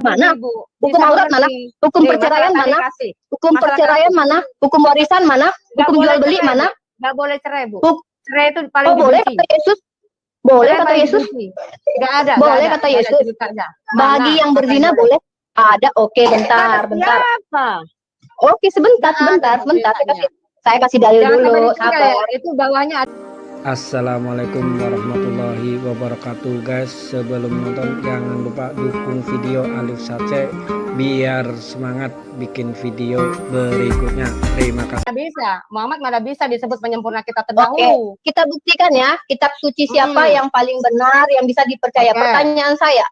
mana? Ibu. Hukum aurat mana? Hukum perceraian mana? Hukum perceraian mana? Hukum warisan mana? Hukum jual beli mana? Nggak boleh cerai, Bu. Cerai itu paling dibenci. Boleh kata Yesus? Boleh kata Yesus? Nggak ada. Boleh kata Yesus? Bagi yang berzina boleh? Ada. Oke, bentar. Oke, sebentar. Saya kasih dalil dulu. Sabar. Itu bawahnya. Assalamualaikum warahmatullahi wabarakatuh guys. Sebelum nonton jangan lupa dukung video Alif Sace biar semangat bikin video berikutnya. Terima kasih. Bisa, Muhammad mana bisa disebut penyempurna kitab terdahulu. Oke, kita buktikan ya kitab suci siapa yang paling benar, yang bisa dipercaya. Pertanyaan saya,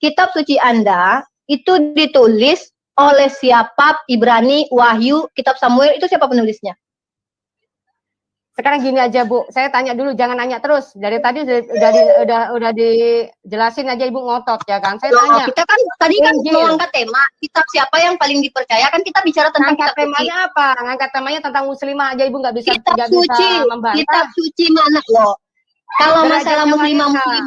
kitab suci Anda itu ditulis oleh siapa? Ibrani, Wahyu, kitab Samuel, itu siapa penulisnya? Sekarang gini aja Bu, saya tanya dulu, jangan nanya terus. Dari tadi udah dijelasin aja Ibu ngotot ya kan. Saya tanya. Kita kan tadi kan mau angkat tema kitab siapa yang paling dipercaya, kan kita bicara tentang kitab temanya suci. Apa? Ngangkat temanya tentang muslimah aja Ibu nggak bisa membantah. Kitab suci mana loh? Kalau masalah muslimahan,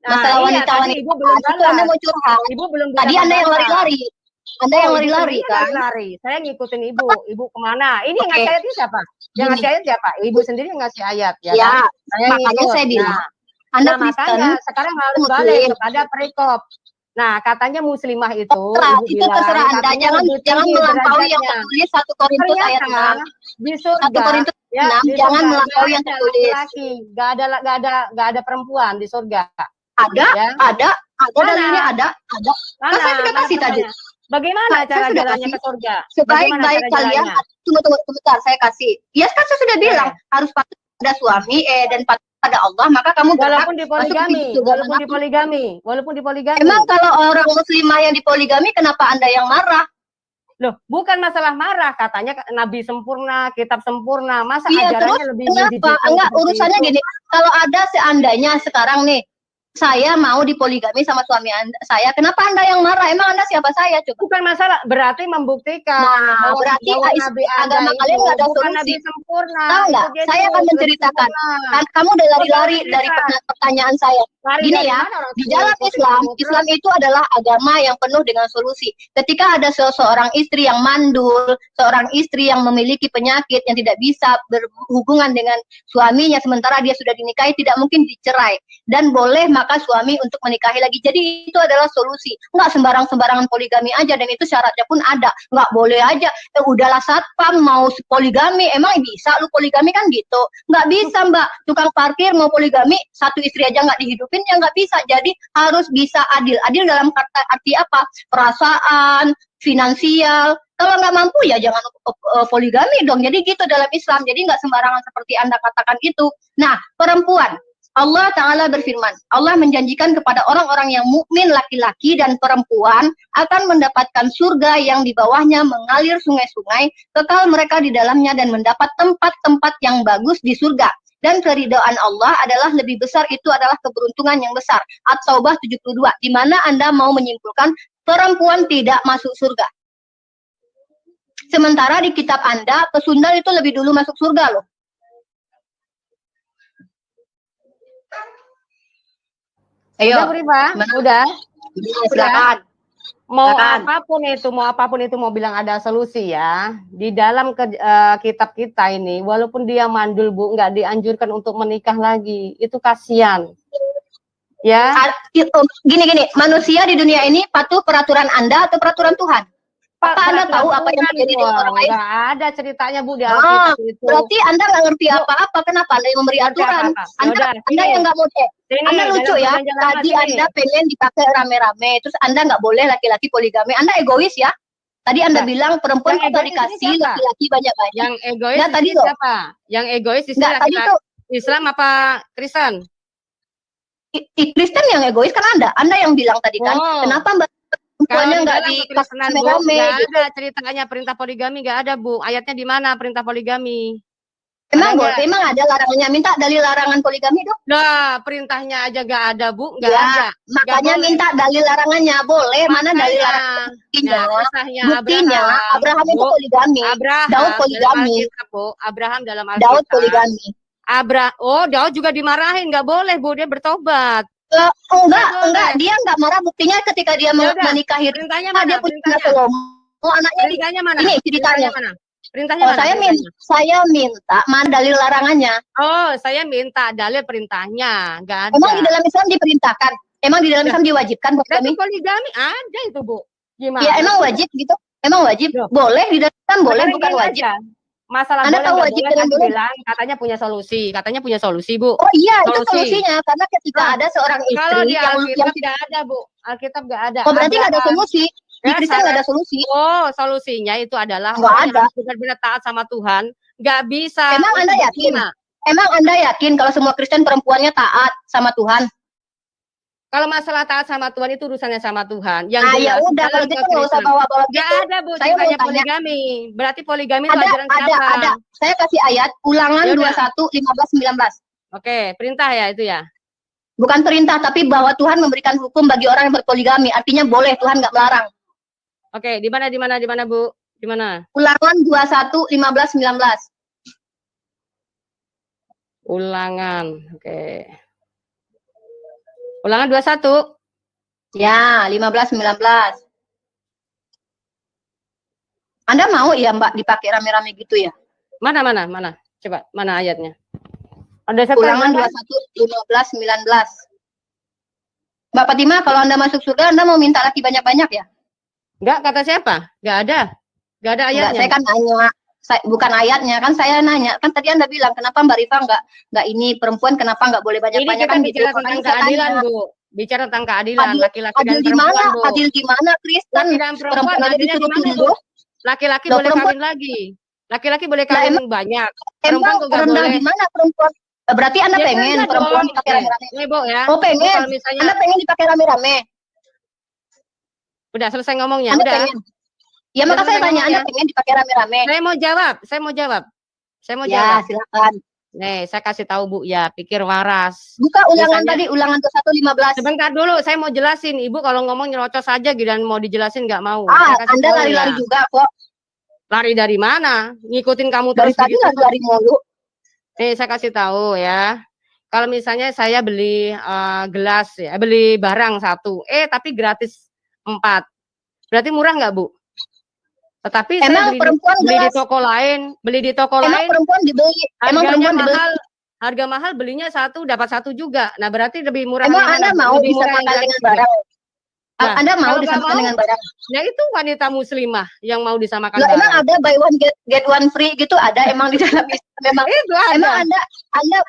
masalah wanita-wanita Ibu belum itu Anda mau curhat. Ibu belum. Tadi Anda yang lari-lari. Anda yang lari-lari kan? Saya ngikutin Ibu. Ibu kemana? Ini yang ngasih ayat siapa? Yang ngasih ayat siapa? Ibu sendiri yang ngasih ayat ya kan? Makanya saya bilang, Anda Kristen, sekarang harus balik kepada perikop. Nah, katanya muslimah itu terserah Anda, jangan melampaui yang tertulis 1 Korintus ayat 6. Di surga, 1 Korintus 6, jangan melampaui yang tertulis. Gak ada perempuan di surga. Ada dalilnya ada. Kan saya sudah kasih tadi. Bagaimana cara jalannya ke surga? Sebaik-baik kalian, tunggu sebentar, saya kasih. Ya kan saya sudah bilang, harus patuh pada suami dan patuh pada Allah, maka kamu walaupun dipoligami. Emang kalau orang muslimah yang dipoligami, kenapa Anda yang marah? Loh, bukan masalah marah, katanya Nabi sempurna, kitab sempurna, masa ajarannya lebih kenapa? Enggak, urusannya gini, kalau ada seandainya sekarang nih, saya mau dipoligami sama suami saya. Kenapa Anda yang marah? Emang Anda siapa saya? Coba. Bukan masalah, berarti membuktikan. Nah, berarti agama kalian nggak ada solusi. Sempurna. Tahu nggak? Saya akan menceritakan. Kan kamu udah lari-lari dari pertanyaan saya. Gini ya, di dalam Islam itu adalah agama yang penuh dengan solusi. Ketika ada seorang istri yang mandul, seorang istri yang memiliki penyakit yang tidak bisa berhubungan dengan suaminya sementara dia sudah dinikahi, tidak mungkin dicerai dan boleh maka suami untuk menikahi lagi. Jadi itu adalah solusi. Nggak sembarangan poligami aja, dan itu syaratnya pun ada. Nggak boleh aja, udahlah satpam mau poligami, emang bisa lu poligami kan gitu? Nggak bisa Mbak, tukang parkir mau poligami, 1 istri aja nggak dihidupin, ya nggak bisa. Jadi harus bisa adil. Adil dalam arti apa? Perasaan, finansial. Kalau nggak mampu ya jangan poligami dong. Jadi gitu dalam Islam. Jadi nggak sembarangan seperti Anda katakan itu. Nah, perempuan. Allah Ta'ala berfirman, Allah menjanjikan kepada orang-orang yang mukmin laki-laki dan perempuan akan mendapatkan surga yang di bawahnya mengalir sungai-sungai, kekal mereka di dalamnya dan mendapat tempat-tempat yang bagus di surga. Dan keridhaan Allah adalah lebih besar, itu adalah keberuntungan yang besar. At-Taubah 72, di mana Anda mau menyimpulkan perempuan tidak masuk surga. Sementara di kitab Anda, pesundal itu lebih dulu masuk surga loh. Ayo, udah. Silakan. Mau apapun itu mau bilang ada solusi ya. Di dalam kitab kita ini, walaupun dia mandul Bu, nggak dianjurkan untuk menikah lagi. Itu kasihan. Ya. Gini, manusia di dunia ini patuh peraturan Anda atau peraturan Tuhan? Apa Anda tahu apa yang terjadi dengan orang lain? Nggak ada ceritanya Bu di Alkitab itu. Berarti Anda nggak ngerti apa-apa. Kenapa Anda yang memberi aturan? Anda yang nggak mau cek. Anda lucu ya. Tadi Anda pengen dipakai rame-rame, terus Anda nggak boleh laki-laki poligami. Anda egois ya. Tadi Anda bilang perempuan kita dikasih, laki-laki banyak-banyak. Yang egois tadi siapa? Yang egois Islam apa Kristen? Kristen yang egois kan Anda. Anda yang bilang tadi kan. Kenapa Mbak? Kalau nggak dikasih rame-rame, nggak ada ceritanya perintah poligami, nggak ada Bu. Ayatnya di mana perintah poligami? Emang ada larangannya? Minta dalil larangan poligami dong. Nah, perintahnya aja nggak ada Bu, nggak ada. Makanya minta dalil larangannya, boleh. Mana dalil larangannya? Buktinya, Abraham itu poligami. Daud poligami. Abraham dalam Alkitab. Daud poligami. Daud juga dimarahin, nggak boleh Bu, dia bertobat. Enggak, dia enggak marah. Buktinya ketika dia menikahi perintahnya mana? dia punya Salomo, anaknya perintahnya mana? Ini ceritanya. Perintahnya mana? Saya minta mana dalil larangannya. Oh, saya minta dalil perintahnya. Enggak ada. Emang di dalam Islam diperintahkan? Emang di dalam Islam diwajibkan poligami? Poligami ada itu, Bu. Gimana? Ya emang wajib gitu. Emang wajib. Boleh di dalam Islam boleh, bukan wajib. Masalah Anda tahu wajib dengan boleh? Bilang katanya punya solusi, Bu. Oh iya, itu solusinya karena ketika ada seorang istri kalau di Alkitab tidak ada, Bu. Alkitab nggak ada. Oh, berarti nggak ada solusi. Di Kristen nggak ada solusi. Oh, solusinya itu adalah nggak ada. Benar-benar taat sama Tuhan, nggak bisa. Emang Anda yakin? Emang Anda yakin kalau semua Kristen perempuannya taat sama Tuhan? Kalau masalah taat sama Tuhan itu urusannya sama Tuhan. Yang ya udah kalau gitu nggak usah bawa-bawa gitu. Nggak ada, Bu. Saya mau tanya. Poligami. Berarti poligami itu ajaran siapa? Ada. Saya kasih ayat Ulangan 21:15-19. Oke, perintah ya itu ya. Bukan perintah, tapi bahwa Tuhan memberikan hukum bagi orang yang berpoligami. Artinya boleh, Tuhan nggak melarang. Oke, di mana Bu? Di mana? Ulangan 21:15-19. Ulangan. Oke. Ulangan 21. Ya, 15-19. Anda mau ya Mbak dipakai rame-rame gitu ya? Mana? Coba, mana ayatnya? Ada Ulangan 21:15-19. Mbak Fatima, kalau Anda masuk surga, Anda mau minta laki banyak-banyak ya? Enggak, kata siapa? Enggak ada. Enggak ada ayatnya. Enggak, saya kan nanya. Bukan ayatnya, kan saya nanya. Kan tadi Anda bilang, kenapa Mbak Rifa enggak ini perempuan, kenapa enggak boleh banyak-banyak kan bicara gitu. Tentang keadilan, Bu. Bicara tentang keadilan laki-laki dan perempuan, Bu. Adil di mana, Kristen? Perempuan aja disuruh tunduk. Laki-laki boleh kawin lagi. Laki-laki boleh kawin banyak. Perempuan kok enggak boleh. Di mana perempuan? Berarti Anda pengen perempuan dipakai rame-rame? Ya. Oh, pengen. Anda pengen dipakai rame-rame? Udah selesai ngomongnya. Anda udah. Pengen. Ya maka saya tanya, Anda pengen dipakai rame-rame? Saya mau jawab. Ya, silakan. Nih, saya kasih tahu Bu ya, pikir waras. Buka ulangan tadi, ulangan 21:15. Sebentar dulu, saya mau jelasin. Ibu kalau ngomong nyerocos saja dan mau dijelasin nggak mau. Anda lari-lari juga kok. Lari dari mana? Ngikutin kamu dari terus tadi lari mulu. Nih, saya kasih tahu ya. Kalau misalnya saya beli gelas ya, beli barang 1, tapi gratis 4. Berarti murah nggak, Bu? Tetapi emang saya beli di toko lain, emang perempuan dibeli, harga mahal belinya 1 dapat 1 juga. Nah, berarti lebih murah. Emang Anda mau disamakan dengan barang? Nah, Anda mau disamakan dengan barang? Ya itu wanita muslimah yang mau disamakan barang. Emang ada buy one get one free gitu ada emang di dalam memang itu ada. Emang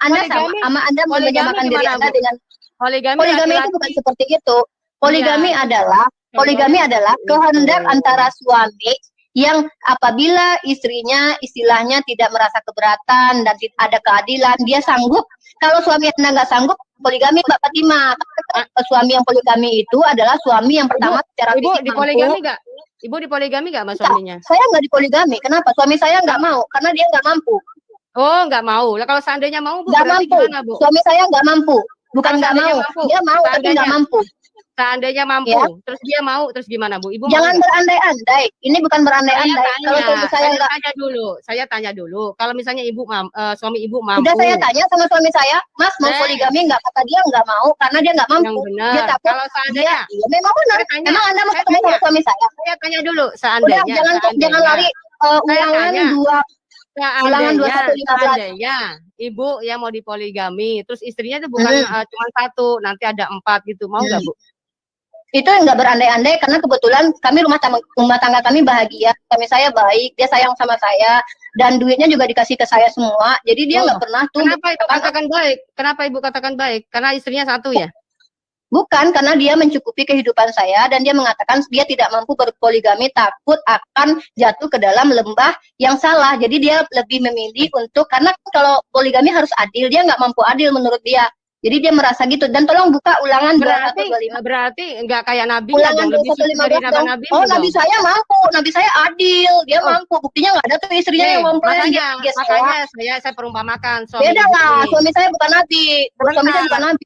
Anda sama Anda menyamakan diri Anda dengan poligami itu bukan seperti itu. Poligami adalah kehendak antara suami yang apabila istrinya istilahnya tidak merasa keberatan dan ada keadilan, dia sanggup. Kalau suami Anda nggak sanggup, poligami Mbak Fatima. Suami yang poligami itu adalah suami yang pertama secara fisik mampu. Ibu di poligami nggak mas suaminya? Saya nggak di poligami. Kenapa? Suami saya nggak mau, karena dia nggak mampu. Oh, nggak mau. Lah kalau seandainya mau, Bu, nggak mampu. Gimana, Bu? Suami saya nggak mampu. Bukan nggak mau. Dia mau, tapi nggak mampu. Seandainya mampu, ya. Terus dia mau, terus gimana Bu? Ibu jangan berandai-andai. Ini bukan berandai-andai. Kalau suami saya enggak. Saya tanya dulu. Kalau misalnya suami ibu mampu. Sudah saya tanya sama suami saya, Mas mau poligami enggak? Kata dia enggak mau karena dia enggak mampu. Yang benar. Dia takut. Kalau seandainya. Ya, memang benar. Emang Anda mau ketemu sama suami saya? Saya tanya dulu. Seandainya. Udah, jangan lari. Ulangan 21:15. Ibu yang mau dipoligami, terus istrinya itu bukan cuma 1, nanti ada 4 gitu. Mau enggak, Bu? Itu enggak berandai-andai karena kebetulan kami rumah tangga kami bahagia, suami saya baik, dia sayang sama saya dan duitnya juga dikasih ke saya semua. Jadi dia enggak pernah tuh. Kenapa Ibu katakan baik? Kenapa Ibu katakan baik? Karena istrinya 1 ya? Bukan, karena dia mencukupi kehidupan saya dan dia mengatakan dia tidak mampu berpoligami, takut akan jatuh ke dalam lembah yang salah. Jadi dia lebih memilih untuk, karena kalau poligami harus adil, dia nggak mampu adil menurut dia. Jadi dia merasa gitu. Dan tolong buka ulangan 21:25. Berarti nggak kayak Nabi. Ulangan 21:15. Oh, Nabi saya mampu. Nabi saya adil. Dia mampu. Buktinya nggak ada tuh istrinya yang mampu. Makanya saya perumpamakan. Beda lah. Suami saya bukan Nabi. Suami saya bukan Nabi.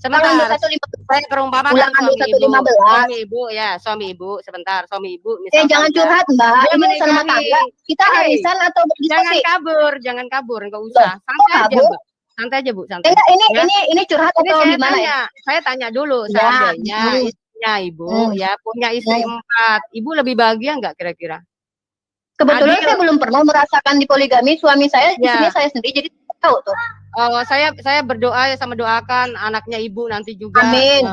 Sebentar. Saya perumpamakan ulangan 21:15. Suami ibu. Sebentar. Suami ibu. Jangan curhat, Mbak. Ini sama tangga. Kita arisan atau berdiskusi. Jangan kabur. Nggak usah. Santai aja, Mbak. santai aja Bu, santai. Enggak, Ya. ini curhat Ini atau gimana ya? Saya tanya dulu, Ya. seandainya istrinya Ibu ya punya istri 4, Ibu lebih bahagia nggak kira-kira? Kebetulan Adil. saya belum pernah merasakan di poligami. Suami saya, istrinya saya sendiri, jadi tahu tuh. Saya berdoa ya, sama doakan anaknya Ibu nanti juga Amin.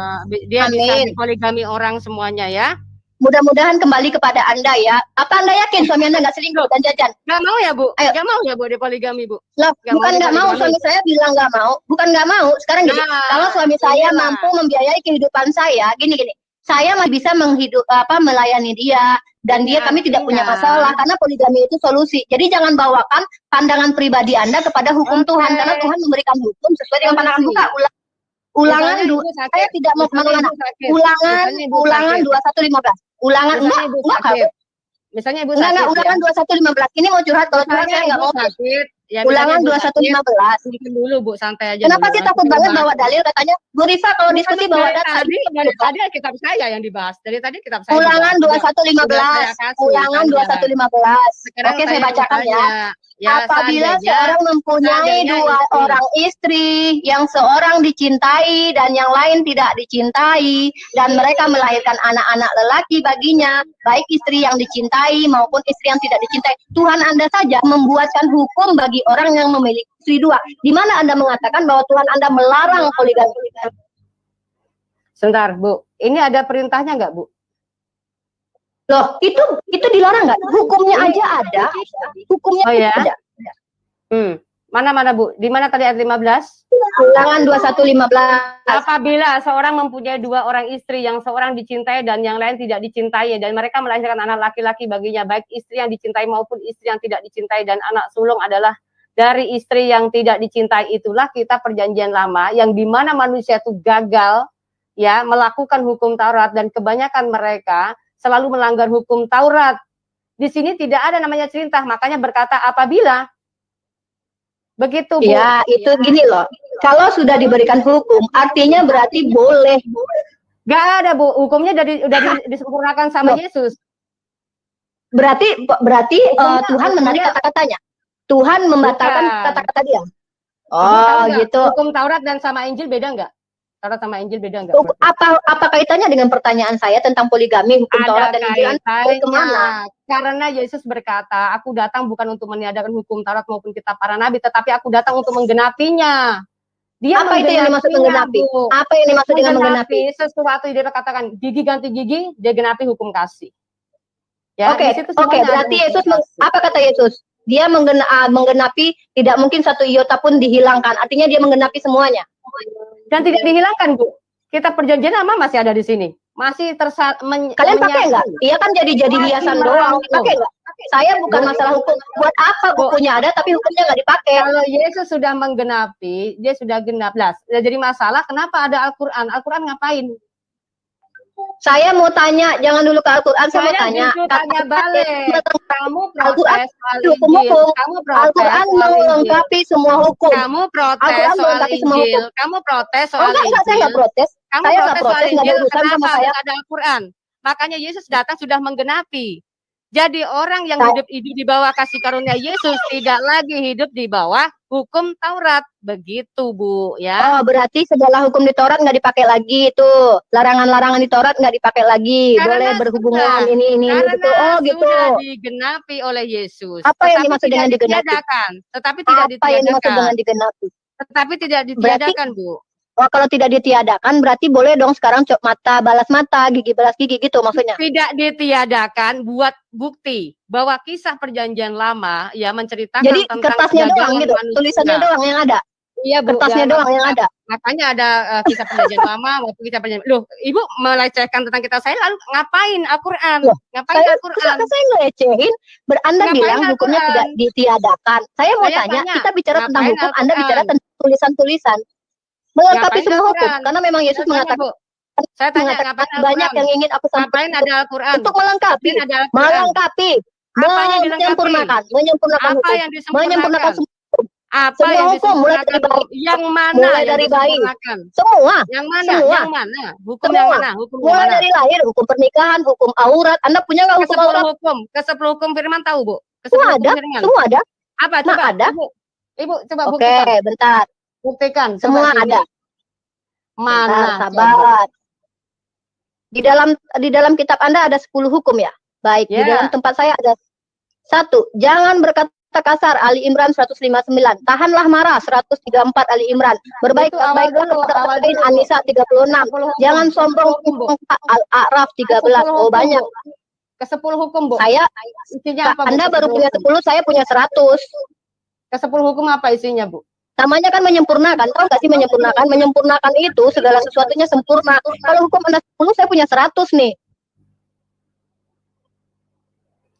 dia bisa Amin. dipoligami orang semuanya ya. Mudah-mudahan kembali kepada Anda ya. Apa Anda yakin suami Anda nggak selingkuh dan jajan? Nggak mau ya Bu? Ayo. Nggak mau ya Bu dipoligami Bu? Lah, bukan nggak mau, suami saya bilang nggak mau. Bukan nggak mau. Sekarang gini, kalau suami saya mampu membiayai kehidupan saya, gini. Saya masih bisa melayani dia, dan dia kami tidak punya masalah karena poligami itu solusi. Jadi jangan bawakan pandangan pribadi Anda kepada hukum Tuhan, karena Tuhan memberikan hukum sesuai dengan pandangan buka. Ulangan saya tidak mau kemana-mana. Ulangan 2115. Ulangan enggak. Misalnya Ibu sakit. Enggak, ulangan 2115. Ini mau curhat, kalau curhat saya enggak mau. Sakit. Ya, ulangan 2115. Bikin dulu Bu, santai aja. Kenapa sih takut banget bawa dalil katanya? Bu Rifa kalau diskusi bawa data. Tadi kitab saya yang dibahas. Dari tadi kitab saya. Ulangan 2115. Ulangan 2115. Oke, saya bacakan ya. Apabila seorang mempunyai 2 orang istri, yang seorang dicintai dan yang lain tidak dicintai, dan mereka melahirkan anak-anak lelaki baginya, baik istri yang dicintai maupun istri yang tidak dicintai, Tuhan Anda saja membuatkan hukum bagi orang yang memiliki istri 2. Di mana Anda mengatakan bahwa Tuhan Anda melarang poligami? Sebentar Bu, ini ada perintahnya nggak Bu? Loh, itu dilarang nggak? Hukumnya aja ada. Hukumnya ada. Mana Bu? Di mana tadi ayat 15? Ulangan 2115. Apabila seorang mempunyai 2 orang istri, yang seorang dicintai dan yang lain tidak dicintai, dan mereka melahirkan anak laki-laki baginya, baik istri yang dicintai maupun istri yang tidak dicintai, dan anak sulung adalah dari istri yang tidak dicintai, itulah kitab perjanjian lama yang dimana manusia itu gagal ya melakukan hukum Taurat, dan kebanyakan mereka selalu melanggar hukum Taurat. Di sini tidak ada namanya cerintah, makanya berkata apabila. Begitu Bu. Ya, itu gini loh. Kalau sudah diberikan hukum, artinya berarti boleh. Gak ada Bu, hukumnya udah disempurnakan sama Yesus. Berarti Tuhan menarik kata-katanya. Tuhan membatalkan kata-kata dia. Oh, gitu. Hukum Taurat dan sama Injil beda nggak? Taurat sama Injil beda nggak? Apa kaitannya dengan pertanyaan saya tentang poligami, hukum Taurat dan Injil? Kemana? Karena Yesus berkata, aku datang bukan untuk meniadakan hukum Taurat maupun kitab para nabi, tetapi aku datang untuk menggenapinya. Dia apa itu yang dimaksud menggenapi? Apa yang dimaksud dengan menggenapi? Sesuatu yang dia katakan gigi ganti gigi, dia genapi hukum kasih. Ya, Oke, berarti Yesus apa kata Yesus? Dia menggenapi, tidak mungkin satu iota pun dihilangkan. Artinya dia menggenapi semuanya. Dan tidak dihilangkan, Bu. Kitab perjanjian lama masih ada di sini. Masih kalian pakai nggak? Iya kan jadi hiasan doang. Pakai nggak? Saya bukan masalah hukum. Buat apa bukunya ada tapi hukumnya nggak dipakai? Kalau Yesus sudah menggenapi, dia sudah genap. Jadi masalah kenapa ada Al-Quran? Al-Quran ngapain? Saya mau tanya, jangan dulu ke Al-Quran, saya mau tanya. Tanya balik. Kamu protes soal Injil. Al-Quran melengkapi semua hukum. Kamu protes soal Injil. Kamu protes soal Injil. Enggak, saya nggak protes. Saya nggak protes, nggak ada urusan sama saya. Ada Al-Quran. Makanya Yesus datang sudah menggenapi. Jadi orang yang hidup di bawah kasih karunia Yesus tidak lagi hidup di bawah hukum Taurat. Begitu Bu ya. Oh, berarti segala hukum di Taurat nggak dipakai lagi itu. Larangan-larangan di Taurat nggak dipakai lagi. Boleh berhubungan ini gitu. Oh gitu. Sudah digenapi oleh Yesus. Apa yang dimaksud dengan digenapi? Tetapi tidak ditiadakan. Apa yang dimaksud dengan digenapi? Tetapi tidak ditiadakan Bu. Oh, kalau tidak ditiadakan berarti boleh dong sekarang cop mata, balas mata, gigi balas gigi gitu maksudnya. Tidak ditiadakan buat bukti bahwa kisah perjanjian lama ya menceritakan jadi, tentang kertasnya doang gitu, tulisannya doang yang ada. Iya, Bu, kertasnya ya, doang yang ada. Makanya ada kisah perjanjian lama waktu kisah perjanjian. Loh, Ibu melecehkan tentang kitab saya lalu ngapain Al-Qur'an? Ngapain Al-Qur'an? Saya ngelecehin, Anda bilang hukumnya tidak ditiadakan. Saya mau tanya, kita bicara tentang hukum, Anda bicara tentang tulisan-tulisan. Melengkapi semua hukum, karena memang Yesus mengatakan saya tanya ngapain banyak yang ingin aku sampaikan. Ngapain ada Al-Quran? Untuk melengkapi, menyempurnakan apa yang hukum, menyempurnakan apa semua yang hukum mulai dari bayi. Yang mana? Mulai dari bayi. Semua. Yang mana? Semua. Yang mana? Hukum semua. yang mana? Hukum mulai yang mana? dari lahir, hukum pernikahan, hukum aurat. Anda punya nggak hukum aurat? Ke-10 hukum firman tahu, Bu? Semua ada. Semua ada. Apa? Coba ada. Ibu coba buktikan. Oke, bentar. Buktikan. Semua ada. Mana? Sabar. Di dalam kitab Anda ada 10 hukum ya? Baik, di dalam tempat saya ada 1. Jangan berkata kasar, Ali Imran 159. Tahanlah marah, 134 Ali Imran. Berbaiklah kepada orang lain, An-Nisa 36. Jangan sombong, Al-A'raf 13. Oh, banyak. Ke-10 hukum, Bu. Isinya apa, Bu? Anda baru punya 10, saya punya 100. Ke-10 hukum apa isinya, Bu? Namanya kan menyempurnakan. Tahu nggak sih menyempurnakan? Menyempurnakan itu segala sesuatunya sempurna. Kalau hukum Anda 10, saya punya 100 nih.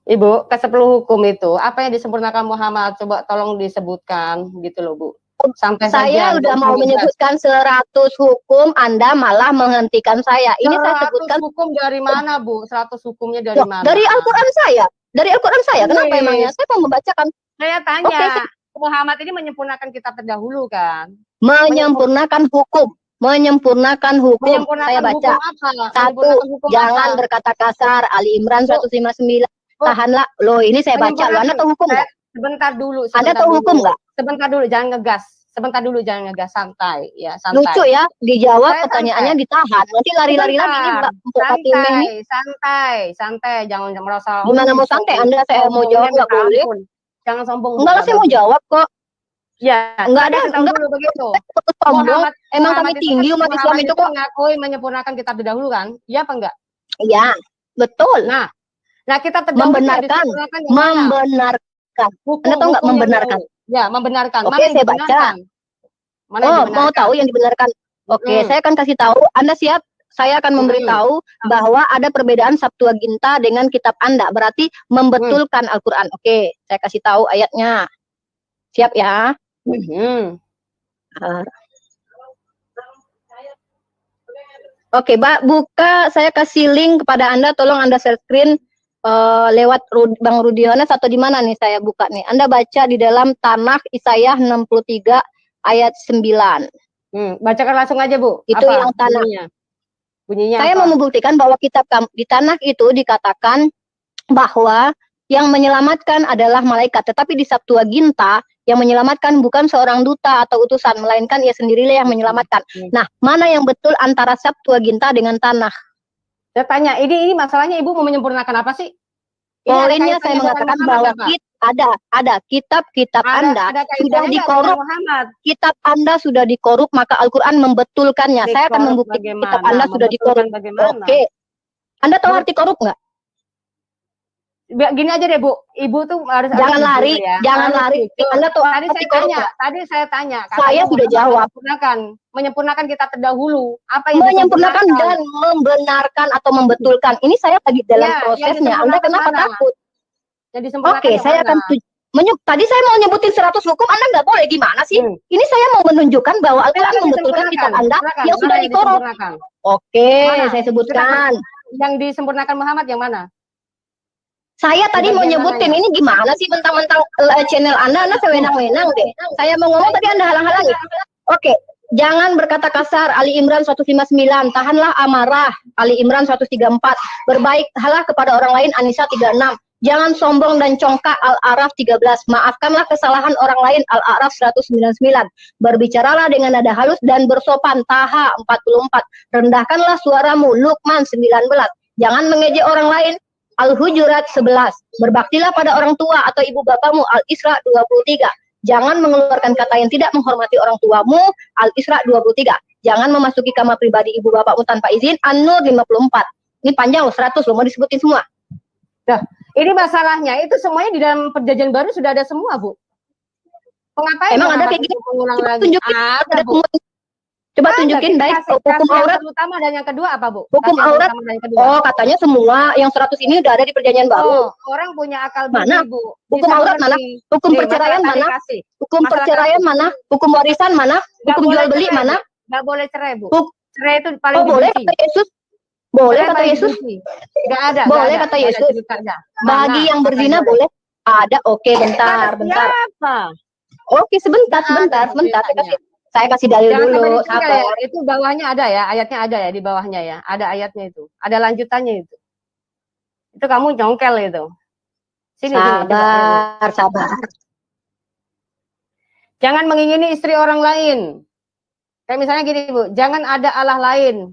Ibu, ke-10 hukum itu, apa yang disempurnakan Muhammad? Coba tolong disebutkan, gitu loh, Bu. Sampai saya udah mau menyebutkan 100 hukum, Anda malah menghentikan saya. Ini saya sebutkan. 100 hukum dari mana, Bu? 100 hukumnya dari mana? Dari Al-Quran saya. Dari Al-Quran saya. Kenapa emangnya? Saya mau membacakan. Saya tanya, Muhammad ini menyempurnakan kitab terdahulu kan? Menyempurnakan hukum. Menyempurnakan hukum. Saya baca. 1. Jangan berkata kasar. Ali Imran 159. Tahanlah. Loh, ini saya baca. Loh, Anda tahu hukum nggak? Sebentar dulu. Anda tahu hukum nggak? Sebentar dulu, jangan ngegas. Sebentar dulu, jangan ngegas. Santai, ya, santai. Lucu ya, dijawab pertanyaannya ditahan. Nanti lari-lari lagi nih, Mbak. Santai. Jangan merasa. Gimana mau santai? Anda saya mau jawab nggak boleh? Jangan sombong. Enggak lah, saya mau jawab kok. Ya, enggak ada, enggak begitu. Sombong. Emang kami tinggi umat Islam itu kok mengakui menyempurnakan kitab terdahulu kan? Iya apa enggak? Iya, betul. Nah kita terdahulu membenarkan. Anda tahu nggak membenarkan? Ya, membenarkan. Oke, saya baca. Mau tahu yang dibenarkan? Oke, saya akan kasih tahu. Anda siap? Saya akan memberitahu bahwa ada perbedaan Septuaginta dengan kitab Anda. Berarti membetulkan Al-Quran. Oke, saya kasih tahu ayatnya. Siap ya? Oke, Mbak, buka. Saya kasih link kepada Anda. Tolong Anda share screen lewat Bang Rudiones atau di mana nih saya buka nih. Anda baca di dalam Tanakh Yesaya 63 ayat 9. Bacakan langsung aja, Bu. Itu apa yang Tanakh. Bunyinya saya apa? mau membuktikan bahwa kitab di Tanakh itu dikatakan bahwa yang menyelamatkan adalah malaikat. Tetapi di Septuaginta yang menyelamatkan bukan seorang duta atau utusan, melainkan ia sendirilah yang menyelamatkan. Nah, mana yang betul antara Septuaginta dengan Tanakh? Saya tanya, ini masalahnya Ibu mau menyempurnakan apa sih? Poinnya saya mengatakan bahwa ada kitab-kitab Anda sudah dikorup. Kitab Anda sudah dikorup, maka Al-Quran membetulkannya. Saya akan membuktikan kitab Anda sudah dikorup. Oke. Anda tahu arti korup nggak? Gini aja deh, Bu. Ibu tuh harus jangan lari, ya. Jangan lari. Anda tahu tadi saya tanya. Saya sudah jawab. Menyempurnakan kita terdahulu. Apa yang menyempurnakan dan membenarkan atau membetulkan. Ini saya lagi dalam prosesnya. Anda kenapa takut? Oke, saya akan tadi saya mau nyebutin 100 hukum, Anda nggak boleh. Gimana sih? Ini saya mau menunjukkan bahwa Al-Quran membetulkan kitab Anda yang sudah dikorup. Oke, saya sebutkan. Yang disempurnakan Muhammad yang mana? Saya tadi mau nyebutin, ini gimana sih mentang-mentang channel Anda sewenang-wenang deh. Saya mau ngomong tadi Anda halang-halangi. Oke, jangan berkata kasar, Ali Imran 159, tahanlah amarah, Ali Imran 134, berbaiklah kepada orang lain, An-Nisa 36, jangan sombong dan congkak, Al-A'raf 13, maafkanlah kesalahan orang lain, Al-A'raf 199, berbicaralah dengan nada halus dan bersopan, Taha 44, rendahkanlah suaramu, Luqman 19, jangan mengejek orang lain, Al-Hujurat 11. Berbaktilah pada orang tua atau ibu bapamu. Al-Isra 23. Jangan mengeluarkan kata yang tidak menghormati orang tuamu. Al-Isra 23. Jangan memasuki kamar pribadi ibu bapakmu tanpa izin. An-Nur 54. Ini panjang loh, 100 loh, mau disebutin semua. Nah, ini masalahnya itu semuanya di dalam Perjanjian Baru sudah ada semua, Bu. Pengapain? Emang ada kayak gini? Tunjukin. Ada, Bu. Coba tunjukin baik hukum aurat. Yang pertama dan yang kedua apa, Bu? Hukum aurat. Oh, katanya semua yang 100 ini udah ada di Perjanjian Baru. Orang punya akal mana? Bu. Hukum aurat mana? Hukum perceraian mana? Hukum perceraian mana? Hukum warisan mana? Hukum jual beli mana? Nggak boleh cerai, Bu. Cerai itu paling boleh kata Yesus. Boleh kata Yesus. Nggak ada. Boleh kata Yesus. Bagi yang berzina boleh. Ada. Oke, bentar. Oke, sebentar. Saya kasih dalil dulu. Itu bawahnya ada ya, ayatnya ada ya, di bawahnya ya. Ada ayatnya itu. Ada lanjutannya itu. Itu kamu jongkel itu. Sini. Sabar. Jangan mengingini istri orang lain. Kayak misalnya gini Bu, jangan ada Allah lain.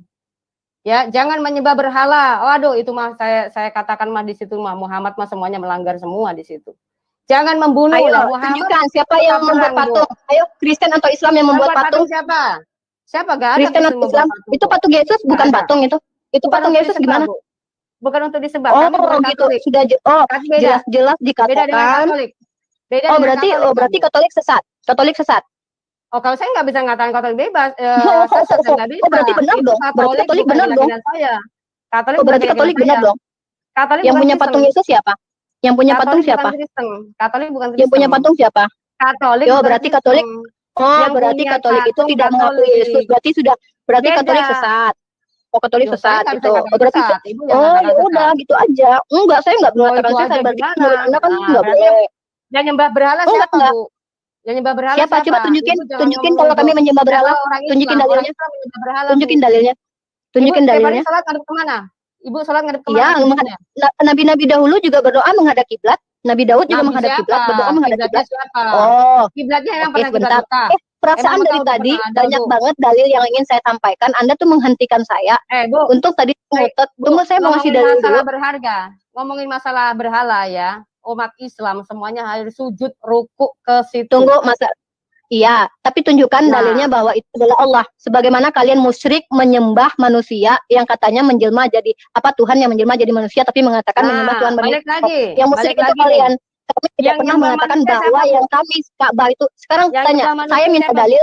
Ya, jangan menyembah berhala. Waduh, itu mah saya katakan mah di situ mah Muhammad mah semuanya melanggar semua di situ. Jangan membunuh Ayo, lah Muhammad. tunjukkan siapa yang membuat patung. Ayo, Kristen atau Islam yang membuat patung. Siapa? Siapa? Gak ada Kristen atau Islam. Itu patung Yesus bukan patung itu. Itu patung Yesus gimana? Bukan untuk disembah. Oh, gitu. Sudah jelas-jelas dikatakan. Beda dengan Katolik. Berarti Katolik sesat. Katolik sesat. Oh, kalau saya nggak bisa ngatakan Katolik bebas, nggak bisa. Berarti benar dong. Berarti Katolik benar dong. Katolik berarti Katolik benar dong. Katolik yang punya patung Yesus siapa? Yang punya patung siapa? Katolik bukan Kristen. Yang punya patung siapa? Katolik. Berarti Katolik. Berarti Katolik itu tidak mengakui Yesus. Berarti Katolik sesat. Oh, Katolik sesat itu. Berarti ya udah gitu aja. Enggak, saya enggak mengatakan sesat. Berarti Anda kan enggak boleh. Yang nyembah berhala siapa, Bu? Yang nyembah berhala siapa? Coba tunjukin kalau kami menyembah berhala. Tunjukin dalilnya. Tunjukin dalilnya. Tunjukin dalilnya. Ibu salat ngadep kemana? Ibu salat ngadep kemana? Iya, nabi-nabi dahulu juga berdoa menghadap kiblat. Nabi Daud juga menghadap kiblat, berdoa menghadap kiblat. Oh, kiblatnya yang pernah kiblat Mekah. Perasaan dari tadi banyak banget dalil yang ingin saya sampaikan. Anda tuh menghentikan saya Bu, untuk tadi ngotot. Tunggu, saya mau ngasih dalil dulu. Berharga. Ngomongin masalah berhala ya. Umat Islam semuanya harus sujud ruku ke situ. Tunggu, masa iya, tapi tunjukkan dalilnya bahwa itu adalah Allah. Sebagaimana kalian musyrik menyembah manusia yang katanya menjelma jadi Tuhan yang menjelma jadi manusia tapi mengatakan menyembah Tuhan balik lagi. Yang musyrik itu kalian. Kami tidak pernah mengatakan bahwa yang kami Ka'bah itu. Sekarang tanya, saya minta dalil.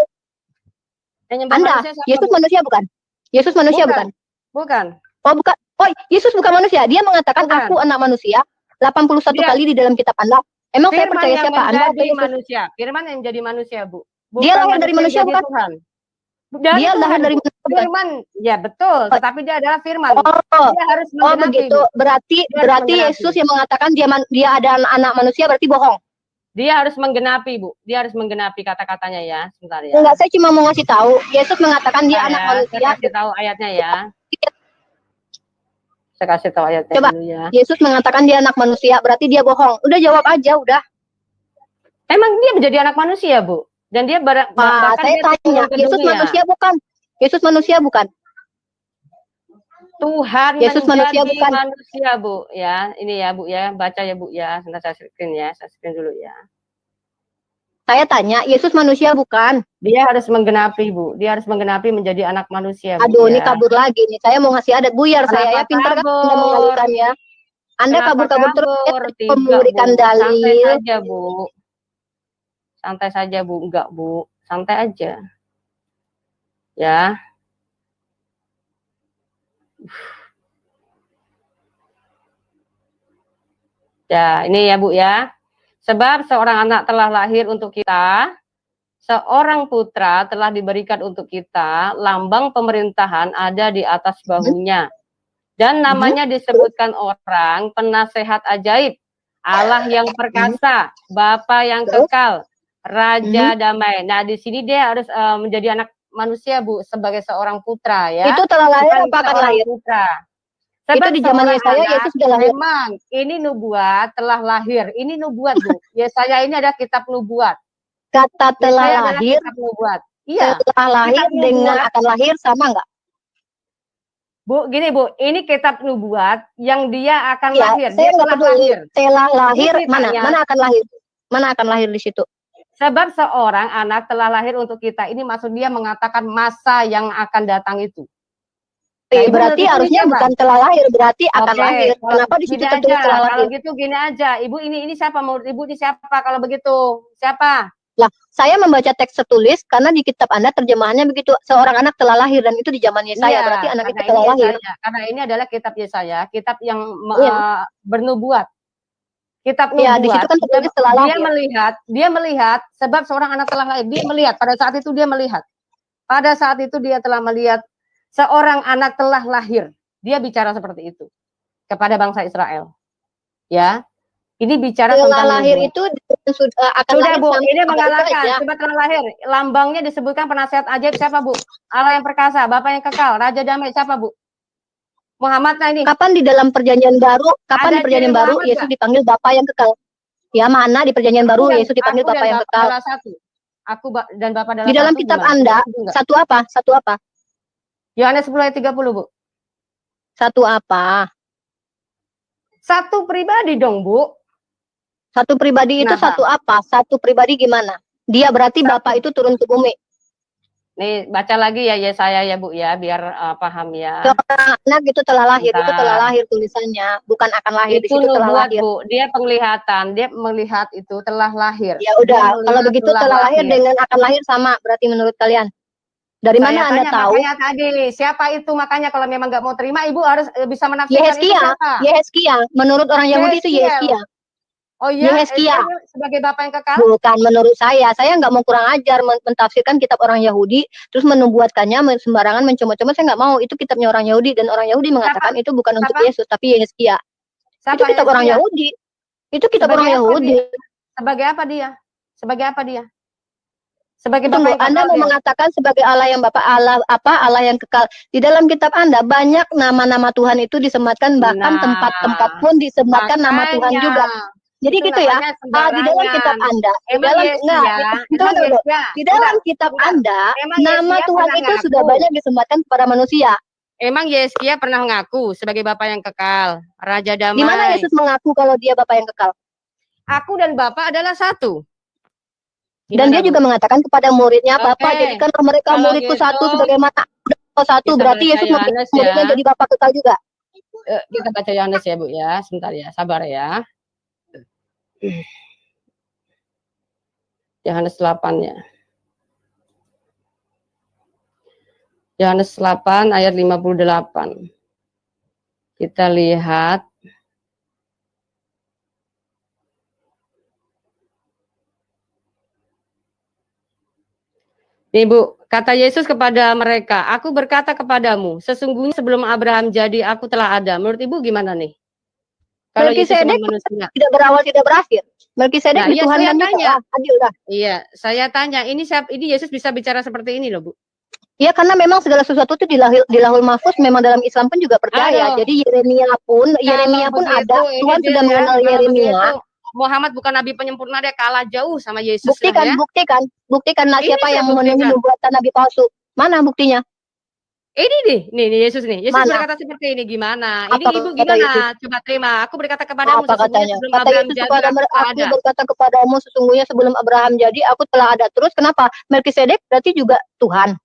Anda, Yesus manusia bukan? Yesus manusia bukan? Bukan. Oh, bukan. Oh, Yesus bukan manusia. Dia mengatakan aku anak manusia 81 kali di dalam kitab Anda. Emang saya percaya siapa Anda? Manusia. Firman yang menjadi manusia, Bu. Dia lahir dari manusia bukan? Tuhan. Dia lahir dari manusia bukan? Firman, ya betul. Tetapi dia adalah firman. Dia harus begitu. Berarti Yesus yang mengatakan dia ada anak manusia berarti bohong. Dia harus menggenapi, Bu. Dia harus menggenapi kata-katanya ya. Sebentar ya. Enggak, saya cuma mau ngasih tahu. Yesus mengatakan dia anak manusia. Saya kasih tahu ayatnya ya. Saya kasih tahu ayatnya coba dulu ya. Yesus mengatakan dia anak manusia, berarti dia bohong. Udah jawab aja, udah. Emang dia menjadi anak manusia, Bu? Dan dia saya tanya, Yesus manusia bukan? Yesus manusia bukan? Tuhan Yesus manusia bukan? Manusia, Bu. Ya, ini ya, Bu ya. Baca ya, Bu ya. Sebentar saya screen ya. Saya screen dulu ya. Saya tanya, Yesus manusia bukan? Dia harus menggenapi, Bu. Dia harus menggenapi menjadi anak manusia, Bu. Aduh, ini kabur lagi nih. Saya mau ngasih adat buyar. Saya ya pintar kan Anda mengalihkan ya. Anda kabur-kabur terus memberikan dalil. Santai saja, Bu. Santai saja, Bu. Enggak, Bu. Santai aja. Ya. Ya, ini ya, Bu ya. Sebab seorang anak telah lahir untuk kita, seorang putra telah diberikan untuk kita, lambang pemerintahan ada di atas bahunya. Dan namanya disebutkan orang penasehat ajaib, Allah yang perkasa, Bapa yang kekal, Raja damai. Nah, di sini dia harus menjadi anak manusia, Bu, sebagai seorang putra ya. Itu telah lahir apa akan lahir? Putra. Sebab itu di zamannya saya Yesus sudah lahir. Memang ini nubuat telah lahir. Ini nubuat, Bu. Yesaya ini ada kitab nubuat. Kata telah lahir. Nubuat. Iya. Telah lahir dengan akan lahir sama enggak? Bu, gini Bu, ini kitab nubuat yang dia akan lahir. Saya dia telah lahir. Telah lahir mana akan lahir? Mana akan lahir di situ? Sebab seorang anak telah lahir untuk kita. Ini maksud dia mengatakan masa yang akan datang itu. Nah, berarti harusnya bukan telah lahir, berarti akan lahir. Kenapa di situ tertulis telah lahir? Kalau gitu gini aja, Ibu ini siapa? Menurut Ibu ini siapa kalau begitu? Siapa? Lah, saya membaca teks tertulis karena di kitab Anda terjemahannya begitu, seorang anak telah lahir dan itu di zaman Yesaya, berarti anak itu telah lahir. Karena ini adalah kitab Yesaya, kitab yang bernubuat. Kitab nubuat. Ya, di situ kan tertulis telah lahir. Dia melihat sebab seorang anak telah lahir. Dia melihat pada saat itu dia melihat. Pada saat itu dia telah melihat seorang anak telah lahir. Dia bicara seperti itu kepada bangsa Israel. Ya. Ini bicara tentang lahir itu akan sudah, lahir. Bu, ini mengalahkan. Coba telah lahir. Lambangnya disebutkan penasehat ajaib siapa, Bu? Allah yang perkasa, Bapa yang kekal, Raja damai siapa, Bu? Muhammad ini. Kapan di dalam perjanjian baru? Kapan di perjanjian baru Yesus dipanggil Bapa yang kekal? Ya, mana di perjanjian baru Yesus dipanggil Bapa yang kekal? dan Bapak adalah Di dalam satu, kitab gimana? Anda, satu apa? Satu apa? Yohanes 10 ayat 30, Bu. Satu apa? Satu pribadi dong, Bu. Satu pribadi itu Kenapa? satu apa? Satu pribadi gimana? Dia berarti Bapak itu turun ke bumi. Nih, baca lagi ya Yesaya ya, Bu ya, biar paham ya. Seorang anak itu telah lahir, Bentar. itu telah lahir tulisannya, bukan akan lahir, di Itu situ telah nubuat, lahir. Bu. Dia penglihatan, dia melihat itu telah lahir. Ya udah, kalau begitu telah lahir dengan akan lahir sama berarti menurut kalian. Dari mana Anda tahu? Makanya tadi, siapa itu? Makanya kalau memang nggak mau terima, Ibu harus bisa menafsirkan itu siapa? Yehezkiel, menurut orang Yahudi itu Yehezkiel. Oh iya, Yehezkiel sebagai Bapak yang kekal? Bukan menurut saya nggak mau kurang ajar mentafsirkan kitab orang Yahudi, terus menubuatkannya sembarangan mencoma-coma, saya nggak mau. Itu kitabnya orang Yahudi dan orang Yahudi mengatakan itu bukan untuk Yesus tapi Yehezkiel. Itu kitab orang Yahudi. Itu kitab orang Yahudi. Sebagai apa dia? Sebagai apa dia? Sebagai Tunggu, Anda mau mengatakan sebagai Allah yang Bapak Allah apa? Allah yang kekal. Di dalam kitab Anda banyak nama-nama Tuhan itu disematkan, bahkan tempat-tempat pun disematkan nama Tuhan juga. Jadi itu gitu ya. Di dalam kitab Anda, di dalam kitab Anda, nama Tuhan itu sudah banyak disematkan kepada manusia. Emang Yesaya pernah mengaku sebagai Bapa yang kekal, Raja Damai? Di mana Yesus mengaku kalau dia Bapa yang kekal? Aku dan Bapa adalah satu. Dan dia juga mengatakan kepada muridnya, Bapa jadikanlah mereka muridku satu sebagaimana aku satu. Berarti Yesus muridnya jadi Bapa kekal juga. Kita baca Yohanes ya, Bu ya. Sebentar ya, sabar ya. Yohanes 8 ya. Yohanes 8 ayat 58. Kita lihat. Nih Bu, kata Yesus kepada mereka, aku berkata kepadamu, sesungguhnya sebelum Abraham jadi, aku telah ada. Menurut Ibu gimana nih? Kalau Melkisedek tidak berawal tidak berakhir. Melkisedek dituhankan juga. Adil lah. Iya, saya tanya, ini Yesus bisa bicara seperti ini loh Bu. Iya, karena memang segala sesuatu itu di lahul mahfuz, memang dalam Islam pun juga percaya. Jadi Yeremia pun ada. Tuhan sudah mengenal Yeremia. Muhammad bukan nabi penyempurna, dia kalah jauh sama Yesus. Buktikan siapa yang membuatkan nabi palsu. Mana buktinya? Ini nih Yesus nih. Yesus berkata seperti ini, gimana? Ini Ibu gimana? Coba terima. Aku berkata kepadamu sesungguhnya sebelum Abraham jadi aku berkata kepadamu sesungguhnya sebelum Abraham jadi aku telah ada. Terus kenapa? Melkisedek berarti juga Tuhan.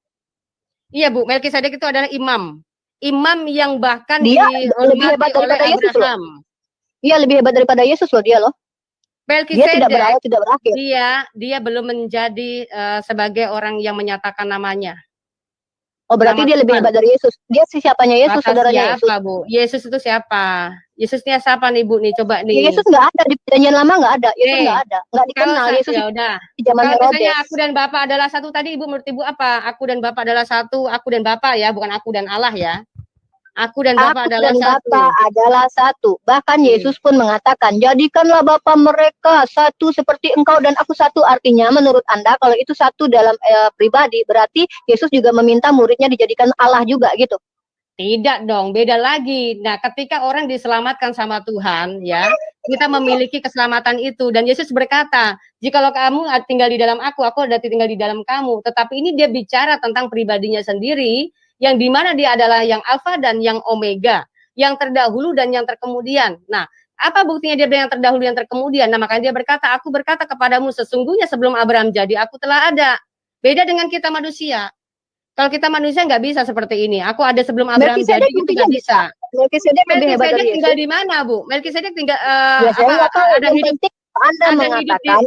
Iya Bu, Melkisedek itu adalah imam. Imam yang bahkan dia lebih hebat daripada Yesus loh. Iya, lebih hebat daripada Yesus loh dia loh. Dia tidak berawal tidak berakhir. Dia belum menjadi sebagai orang yang menyatakan namanya. Oh, berarti dia lebih hebat dari Yesus. Dia siapanya Yesus, saudaranya Yesus. Siapa, Bu? Yesus itu siapa? Yesusnya siapa nih, Bu? Nih, coba nih. Yesus nggak ada di Perjanjian Lama, nggak ada. Yesus nggak ada. Nggak dikenal Yesus. Ya udah. Di zaman Herodes. Kalau misalnya aku dan Bapa adalah satu tadi, Ibu menurut Ibu apa? Aku dan Bapa adalah satu, aku dan Bapa ya, bukan aku dan Allah ya. Aku dan Bapa adalah satu. Bahkan Yesus pun mengatakan, jadikanlah Bapa mereka satu seperti engkau dan aku satu. Artinya menurut Anda kalau itu satu dalam pribadi, berarti Yesus juga meminta muridnya dijadikan Allah juga gitu. Tidak dong, beda lagi. Nah, ketika orang diselamatkan sama Tuhan, ya, kita memiliki keselamatan itu. Dan Yesus berkata, jikalau kamu tinggal di dalam aku ada tinggal di dalam kamu. Tetapi ini dia bicara tentang pribadinya sendiri, yang dimana dia adalah yang alfa dan yang omega, yang terdahulu dan yang terkemudian. Nah, apa buktinya dia yang terdahulu yang terkemudian? Nah, makanya dia berkata, aku berkata kepadamu sesungguhnya sebelum Abraham jadi, aku telah ada. Beda dengan kita manusia. Kalau kita manusia nggak bisa seperti ini. Aku ada sebelum Abraham jadi, itu nggak bisa. Melkisedek tinggal di mana, Bu? Melkisedek tinggal ada hidup. Anda mengatakan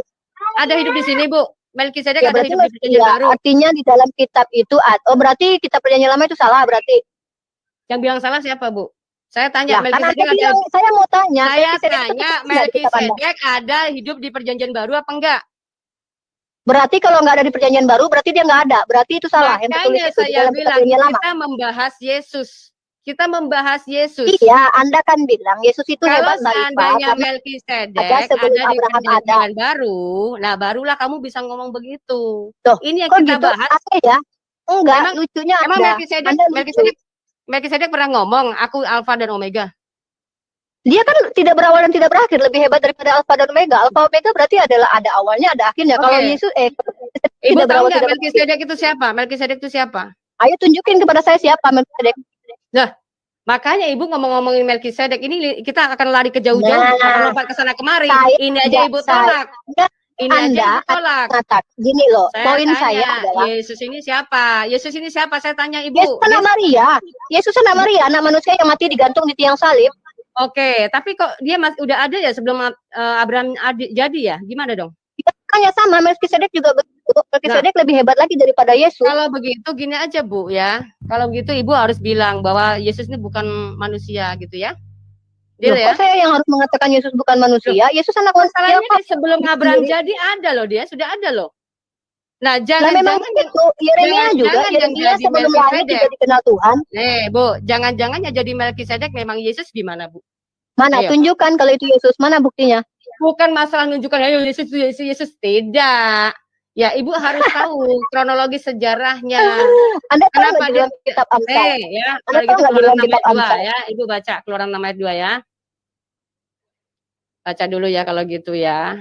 ada hidup di sini, Bu. Melkisedek ada hidup di Perjanjian Baru. Artinya di dalam kitab itu berarti kitab Perjanjian Lama itu salah berarti. Yang bilang salah siapa, Bu? Saya tanya Melkisedek ada. Saya mau tanya. Saya tanya Melkisedek ada hidup di Perjanjian Baru apa enggak? Berarti kalau nggak ada di Perjanjian Baru, berarti dia nggak ada. Berarti itu salah. Makanya saya bilang kita membahas Yesus. Kita membahas Yesus. Iya, Anda kan bilang Yesus itu hebat dari seandainya Melkisedek ada di Perjanjian Baru, nah barulah kamu bisa ngomong begitu. Tuh, ini yang kita bahas. Ya? Enggak, lucunya emang Melkisedek pernah ngomong aku Alfa dan Omega? Dia kan tidak berawal dan tidak berakhir, lebih hebat daripada Alfa dan Omega. Alfa Omega berarti adalah ada awalnya, ada akhirnya. Kalau Yesus Ibu tahu nggak Melkisedek itu siapa? Melkisedek itu siapa? Ayo tunjukin kepada saya siapa Melkisedek. Nah, makanya Ibu ngomong-ngomongin Melkisedek ini kita akan lari ke jauh-jauh, akan lompat ke sana kemari. Ini aja Ibu tolak. Ini aja Ibu tolak. Gini loh, poin saya adalah Yesus ini siapa? Yesus ini siapa? Saya tanya Ibu. Yesus anak Maria. Yesus anak Maria, anak manusia yang mati digantung di tiang salib. Oke, tapi kok dia udah ada ya sebelum Abraham jadi ya? Gimana dong? Hanya sama, Melkisedek juga begitu. Melkisedek lebih hebat lagi daripada Yesus. Kalau begitu gini aja Bu ya. Kalau begitu Ibu harus bilang bahwa Yesus ini bukan manusia gitu ya. Loh, ya? Kok saya yang harus mengatakan Yesus bukan manusia? Yesus anak manusia. Masalahnya sebelum Abraham jadi ada loh dia, sudah ada loh. Nah, jangan-jangan itu Yeremia juga, Yeremia sebelum lahir juga dikenal Tuhan. Bu, jangan-jangan ya jadi Melkisedek memang Yesus gimana, Bu? Mana? Ayo. Tunjukkan kalau itu Yesus, mana buktinya? Bukan masalah nunjukkan ayo Yesus tidak. Ya, Ibu harus tahu kronologi sejarahnya. Anda kenapa di dalam kitab Amsal? Ya, kalau gitu Keluaran 6 ayat 2 ya. Ibu baca Keluaran 6 ayat 2 ya. Baca dulu ya kalau gitu ya.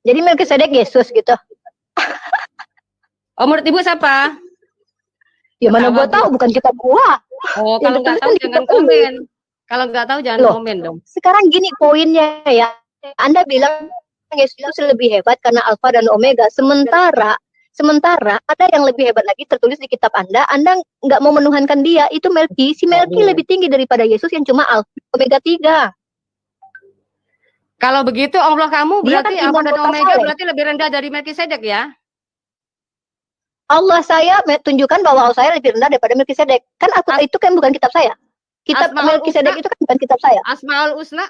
Jadi Melkisedek Yesus gitu. Oh, menurut Ibu siapa? Ya mana gua tahu, bukan kitab gua. Oh, kalau nggak tahu jangan komen. Kalau nggak tahu jangan komen dong. Sekarang gini poinnya ya. Anda bilang Yesus lebih hebat karena Alfa dan Omega. Sementara ada yang lebih hebat lagi tertulis di kitab Anda nggak mau menuhankan dia. Itu Melki. Si Melki lebih tinggi daripada Yesus yang cuma Alfa Omega 3. Kalau begitu Allah kamu berarti kan Alfa dan Omega berarti lebih rendah dari Melkisedek ya? Allah saya tunjukkan bahwa Allah saya lebih rendah daripada Melkisedek. Kan itu kan bukan kitab saya. Kitab Melkisedek itu kan bukan kitab saya. Asmaul Husna.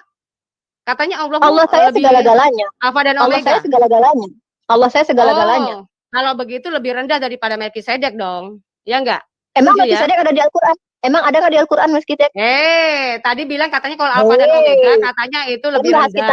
Katanya Allah saya segala-galanya. Alfa dan Omega. Allah saya segala-galanya. Allah saya segala-galanya. Kalau begitu lebih rendah daripada Melkisedek dong. Ya enggak? Emang Melkisedek ada di Al-Qur'an? Emang ada nggak di Al-Qur'an Melkisedek? Tadi bilang katanya kalau Alfa dan Omega katanya itu lebih rendah.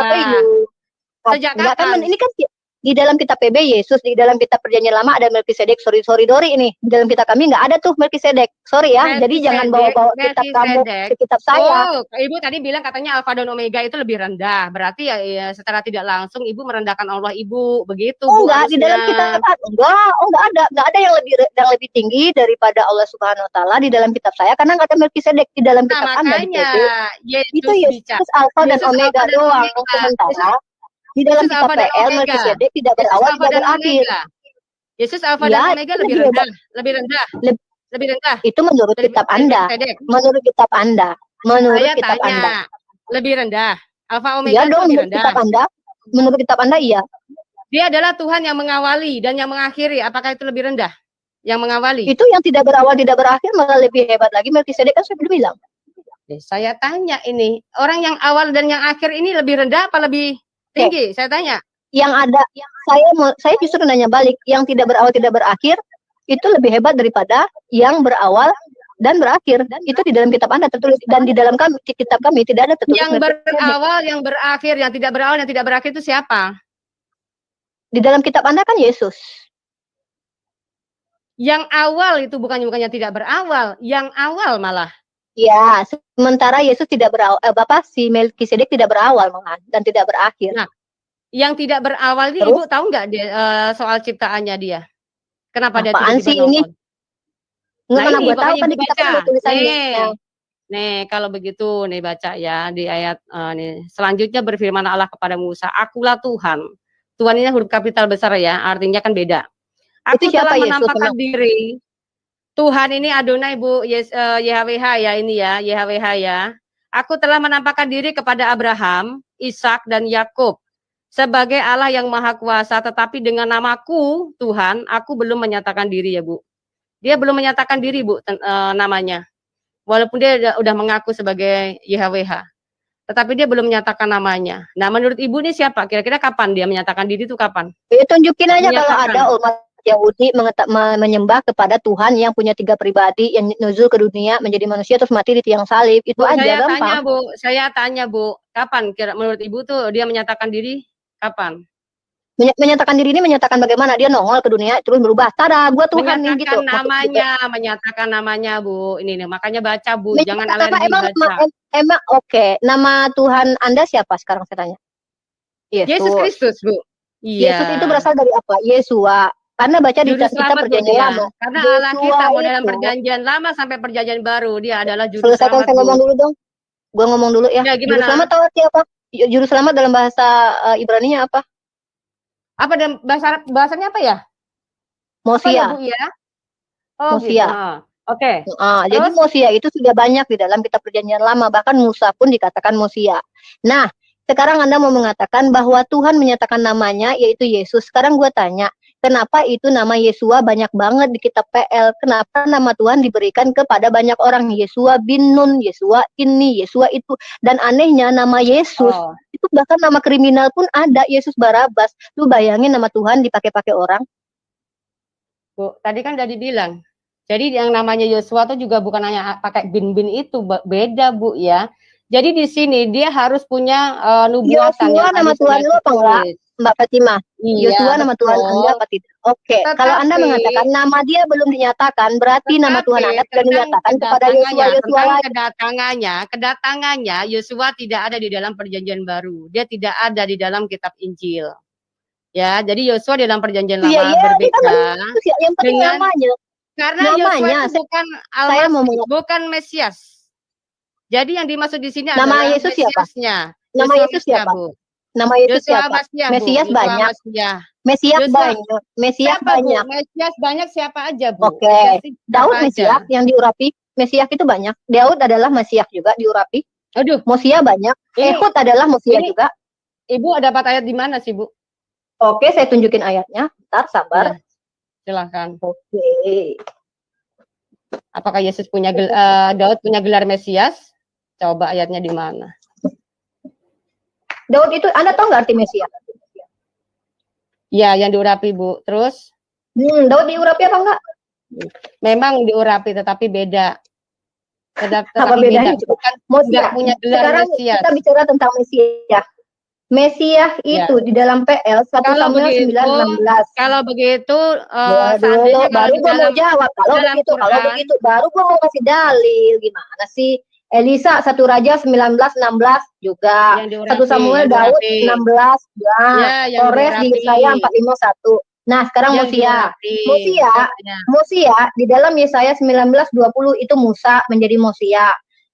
Sejak kapan? Ini kan di dalam kitab PB Yesus, di dalam kitab Perjanjian Lama ada Melkisedek. Sorry Dori ini. Di dalam kitab kami nggak ada tuh Melkisedek. Sorry ya. Jadi jangan bawa-bawa kitab kamu ke kitab saya. Oh, Ibu tadi bilang katanya Alfa dan Omega itu lebih rendah. Berarti ya secara tidak langsung Ibu merendahkan Allah Ibu. Begitu Bu. Enggak, di dalam kitab enggak ada yang lebih tinggi daripada Allah Subhanahu wa taala di dalam kitab saya karena nggak ada Melkisedek di dalam kitab Anda di PB. Itu Yesus Alfa dan Omega doang. Sementara di dalam kitab PL Melkisedek tidak berawal tidak berakhir. Yesus Alfa dan Omega lebih rendah. Itu menurut kitab Anda. Menurut kitab Anda. Menurut kitab Anda. Lebih rendah. Alfa Omega iya dong, lebih rendah. Kitab Anda. Menurut kitab Anda iya. Dia adalah Tuhan yang mengawali dan yang mengakhiri. Apakah itu lebih rendah? Yang mengawali. Itu yang tidak berawal tidak berakhir malah lebih hebat lagi. Melkisedek kan sudah bilang. Saya tanya ini, orang yang awal dan yang akhir ini lebih rendah apa lebih tinggi? Saya tanya. Yang ada, saya justru nanya balik, yang tidak berawal tidak berakhir itu lebih hebat daripada yang berawal dan berakhir. Itu di dalam kitab Anda tertulis dan di dalam kitab kami tidak ada tertulis. Yang berawal, yang berakhir, yang tidak berawal, yang tidak berakhir itu siapa? Di dalam kitab Anda kan Yesus. Yang awal itu bukannya tidak berawal, yang awal malah. Ya, sementara Yesus tidak berawal, si Melkisedek tidak berawal malah dan tidak berakhir. Nah, yang tidak berawal ini Ibu tahu nggak soal ciptaannya dia? Kenapa dia tiba-tiba sih ini? Mana gue tahu kan kita kan tulisannya. Nih, kalau begitu nih baca ya di ayat nih. Selanjutnya berfirman Allah kepada Musa, "Akulah Tuhan." Tuhan ini huruf kapital besar ya, artinya kan beda. Aku telah menampakkan diri. Tuhan ini Adonai Bu, YHWH ya ini ya, YHWH ya. Aku telah menampakkan diri kepada Abraham, Ishak dan Yakub sebagai Allah yang Maha Kuasa, tetapi dengan namaku Tuhan, aku belum menyatakan diri ya Bu. Dia belum menyatakan diri Bu namanya. Walaupun dia udah mengaku sebagai YHWH. Tetapi dia belum menyatakan namanya. Nah, menurut Ibu ini siapa? Kira-kira kapan dia menyatakan diri itu kapan? Ya, tunjukin aja kalau ada umat Yahudi menyembah kepada Tuhan yang punya 3 pribadi yang nuzul ke dunia menjadi manusia terus mati di tiang salib. Itu aja gampang. Saya tanya Bu, kapan kira menurut Ibu tuh dia menyatakan diri kapan? Menyatakan diri ini menyatakan bagaimana? Dia nongol ke dunia terus berubah. Tada, gua Tuhan nih gitu. Menyatakan namanya, Bu. Ini nih, makanya baca, Bu. Jangan alergi baca. Emang oke. Nama Tuhan Anda siapa sekarang saya tanya? Yesus Kristus, Bu. Iya. Yesus itu berasal dari apa? Yesua. Karena baca di kitab perjanjian lama. Karena Allah kita mau dalam perjanjian lama sampai perjanjian baru, dia adalah juru selamat. Saya ngomong dulu dong. Gua ngomong dulu ya. Juru selamat tahu arti apa? Juru selamat dalam bahasa Ibrani-nya apa? Apa dalam bahasanya apa ya? Mosia. Bu, ya? Mosia. Gitu. Oke. Jadi Mosia itu sudah banyak di dalam kitab perjanjian lama, bahkan Musa pun dikatakan Mosia. Nah, sekarang Anda mau mengatakan bahwa Tuhan menyatakan namanya yaitu Yesus. Sekarang gue tanya, kenapa itu nama Yesua banyak banget di kitab PL? Kenapa nama Tuhan diberikan kepada banyak orang? Yesua bin Nun, Yesua ini, Yesua itu. Dan anehnya nama Yesus, itu bahkan nama kriminal pun ada, Yesus Barabas. Lu bayangin nama Tuhan dipakai-pakai orang. Bu, tadi kan udah dibilang. Jadi yang namanya Yosua itu juga bukan hanya pakai bin-bin itu, beda Bu ya. Jadi di sini dia harus punya nubuatan. Yosua nama Tuhan lu apa enggak, Mbak Fatima? Iya, Yosua nama Tuhan Anda apa tidak? Oke, kalau Anda mengatakan nama dia belum dinyatakan, berarti nama Tuhan Anda sudah dinyatakan kepada Yosua. Kedatangannya Yosua tidak ada di dalam perjanjian baru. Dia tidak ada di dalam kitab Injil. Ya, jadi Yosua di dalam perjanjian lama berbeda dengan namanya. Karena Yosua itu bukan Al-Masih, bukan Mesias. Jadi yang dimaksud di sini adalah Yesus Mesiasnya. Nama Yesus siapa? Nama Yesus siapa? Mesias banyak. Mesias banyak. Mesias banyak. Mesias banyak siapa aja, Bu? Oke. Daud Mesias yang diurapi. Mesias itu banyak. Daud adalah Mesias juga diurapi. Aduh. Mosia banyak. Ehud adalah Mosia juga. Ibu dapat ayat di mana sih, Bu? Oke, saya tunjukin ayatnya. Bentar, sabar. Silahkan. Oke. Apakah Yesus punya Daud punya gelar Mesias? Coba ayatnya di mana? Daud itu, Anda tahu nggak arti Mesias? Ya, yang diurapi, Bu. Terus? Daud diurapi apa enggak? Memang diurapi, tetapi beda. Apa bedanya? Bukan nggak punya gelar sekarang Mesias. Kita bicara tentang Mesias. Mesias itu di dalam PL 1 Samuel 9:16. Kalau begitu, seandainya baru gue mau jawab. Kalau begitu, baru gue mau kasih dalil. Gimana sih? Elisa 1 Raja 19:16 juga. 1 Samuel Daud 16. Kores di Yesaya 4:51. Nah, sekarang Mosia di dalam Yesaya 19:20 itu Musa menjadi Mosia.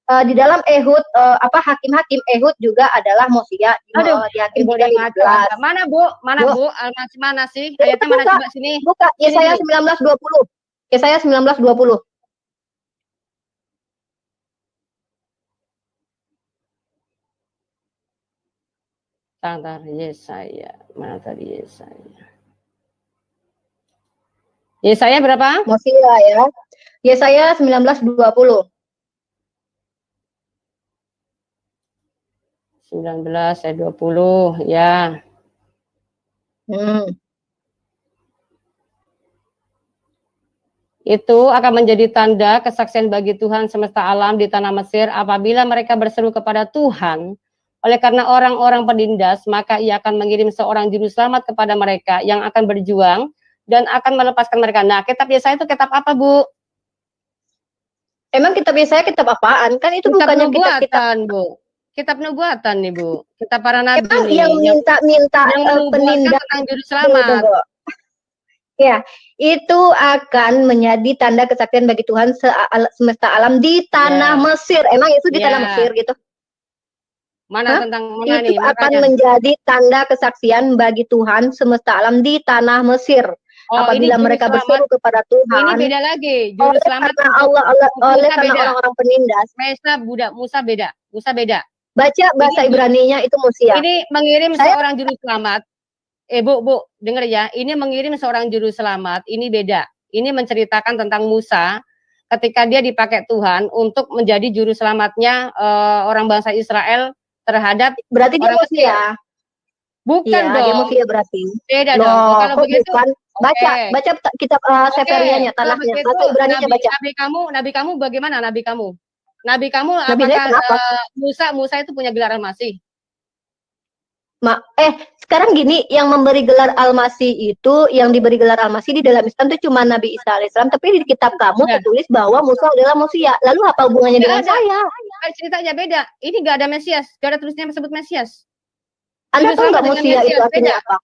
Di dalam Ehud hakim-hakim Ehud juga adalah Mosia. Di Hakim 3:15. Mana Bu? Mana sih? Ayatnya mana coba sini? Buka Yesaya 19:20. Yesaya 19:20. Sebentar, Yesaya. Mana tadi Yesaya? Yesaya berapa? Mosia ya. Yesaya 19:20. 19 ayat 20 ya. Itu akan menjadi tanda kesaksian bagi Tuhan semesta alam di tanah Mesir apabila mereka berseru kepada Tuhan. Oleh karena orang-orang penindas, maka ia akan mengirim seorang juru selamat kepada mereka yang akan berjuang dan akan melepaskan mereka. Nah, kitab Yesaya itu kitab apa, Bu? Emang kitab Yesaya kitab apaan? Kan itu kitab bukannya kitab Bu. Kitab nubuatan nih, Bu. Kitab para nabi nih. Yang minta penindas tentang juru selamat. Ya, itu akan menjadi tanda kesaksian bagi Tuhan semesta alam di tanah Mesir. Emang itu di tanah Mesir gitu? Mana tentang mana itu nih? Itu akan menjadi tanda kesaksian bagi Tuhan semesta alam di tanah Mesir. Apabila mereka berseru kepada Tuhan. Ini beda lagi. Juru selamat oleh karena orang-orang penindas. Musa beda. Baca bahasa Ibrani-nya itu Mosia. Ini mengirim seorang juru selamat. Bu, dengar ya. Ini mengirim seorang juru selamat. Ini beda. Ini menceritakan tentang Musa ketika dia dipakai Tuhan untuk menjadi juru selamatnya orang bangsa Israel terhadap berarti dia Mosia. Bukan dong. Dia Mosia berarti. Beda dong. Kalau begitu baca kitab Seferianya, tanahnya. Bahasa Ibrani-nya baca. Nabi kamu bagaimana Nabi kamu apakah Musa itu punya gelar Al-Masih? Sekarang gini, yang memberi gelar Al-Masih itu, yang diberi gelar Al-Masih di dalam Islam itu cuma Nabi Isa alaihissalam, tapi di kitab kamu tertulis bahwa Musa adalah Manusia. Lalu apa hubungannya dengan saya? Ceritanya beda. Ini nggak ada Mesias, nggak ada tulisnya sebut Mesias. Anda tahu nggak Manusia itu artinya apa?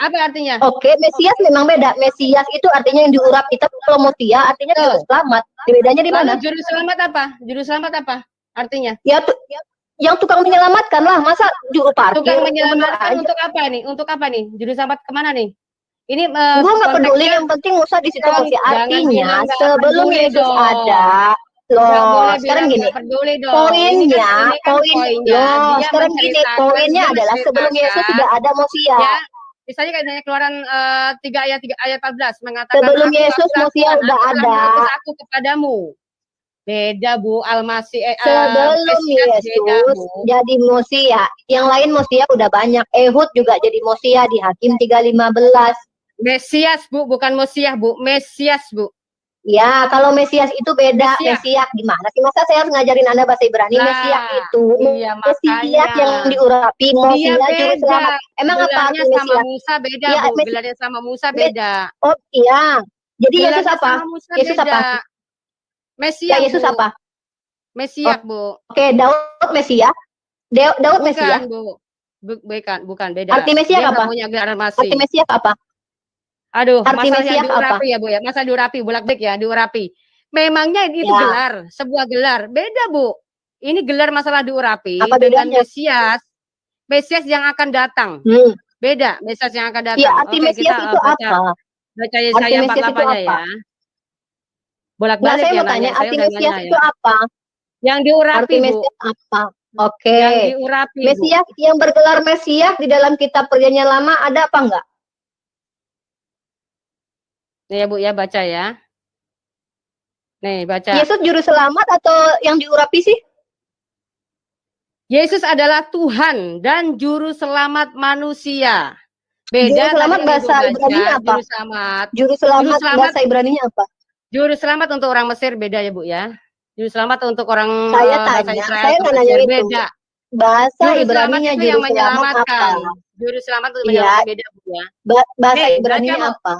Apa artinya? Oke, Mesias memang beda. Mesias itu artinya yang diurap. Kita kalau Mutia artinya juru selamat. Bedanya di mana? Juru selamat apa? Juru selamat apa? Artinya? Ya, yang tukang menyelamatkan lah. Masa juru parkir? Tukang menyelamatkan untuk apa nih? Untuk apa nih? Juru selamat kemana nih? Ini gue nggak peduli. Yang penting Musa di situ masih. Artinya sebelum Yesus ada. Loh, sekarang gini, poinnya, sekarang gini, poinnya adalah sebelum Yesus sudah ada Mosia. Ya, misalnya kayak Keluaran 3 ayat 14 mengatakan sebelum Yesus Mosia sudah ada. Aku kepadamu. Beda Bu, Al-Masih. Sebelum Yesus jadi Mosia, yang lain Mosia udah banyak. Ehud juga jadi Mosia di Hakim 3:15. Mesias Bu, bukan Mosia Bu, Mesias Bu. Ya, kalau Mesias itu beda. Mesias gimana sih? Masa saya harus ngajarin Anda bahasa Ibrani? Mesias itu Mesias yang diurapi, Mosia juru selamat. Emang apa artinya Mesias? Sama Musa beda, ya, Bu. Gelarnya sama Musa beda. Oh iya. Jadi Yesus apa? Yesus apa? Mesias. Ya, Yesus apa? Mesias, Bu. Oke, Daud Mesias. Daud Mesias. Bukan beda. Arti Mesias apa? Arti Mesias apa? Aduh, arti masalah diurapi ya Bu ya, masa diurapi, bolak-balik ya, diurapi. Memangnya itu gelar, sebuah gelar. Beda Bu. Ini gelar masalah diurapi dengan Mesias. Mesias yang akan datang. Beda, Mesias yang akan datang. Ya, arti Mesias itu apa? Baca Yesaya 48-nya ya. Bolak-balik saya mau tanya, arti Mesias itu apa? Yang diurapi, arti Mesias apa? Oke. Yang diurapi, Mesias yang bergelar Mesias di dalam kitab Perjanjian Lama ada apa enggak? Nih ya Bu ya, baca ya. Nih baca. Yesus juru selamat atau yang diurapi sih? Yesus adalah Tuhan dan juru selamat manusia. Beda. Juru selamat bahasa Ibrani-nya apa? Juru selamat bahasa Ibrani-nya apa? Juru selamat untuk orang Mesir beda ya Bu ya. Juru selamat untuk orang saya tanya, saya nggak nanya itu. Beda. Bahasa Ibrani-nya juru selamat apa? Juru selamat untuk menyelamatkan beda Bu ya. Bahasa Ibrani-nya apa?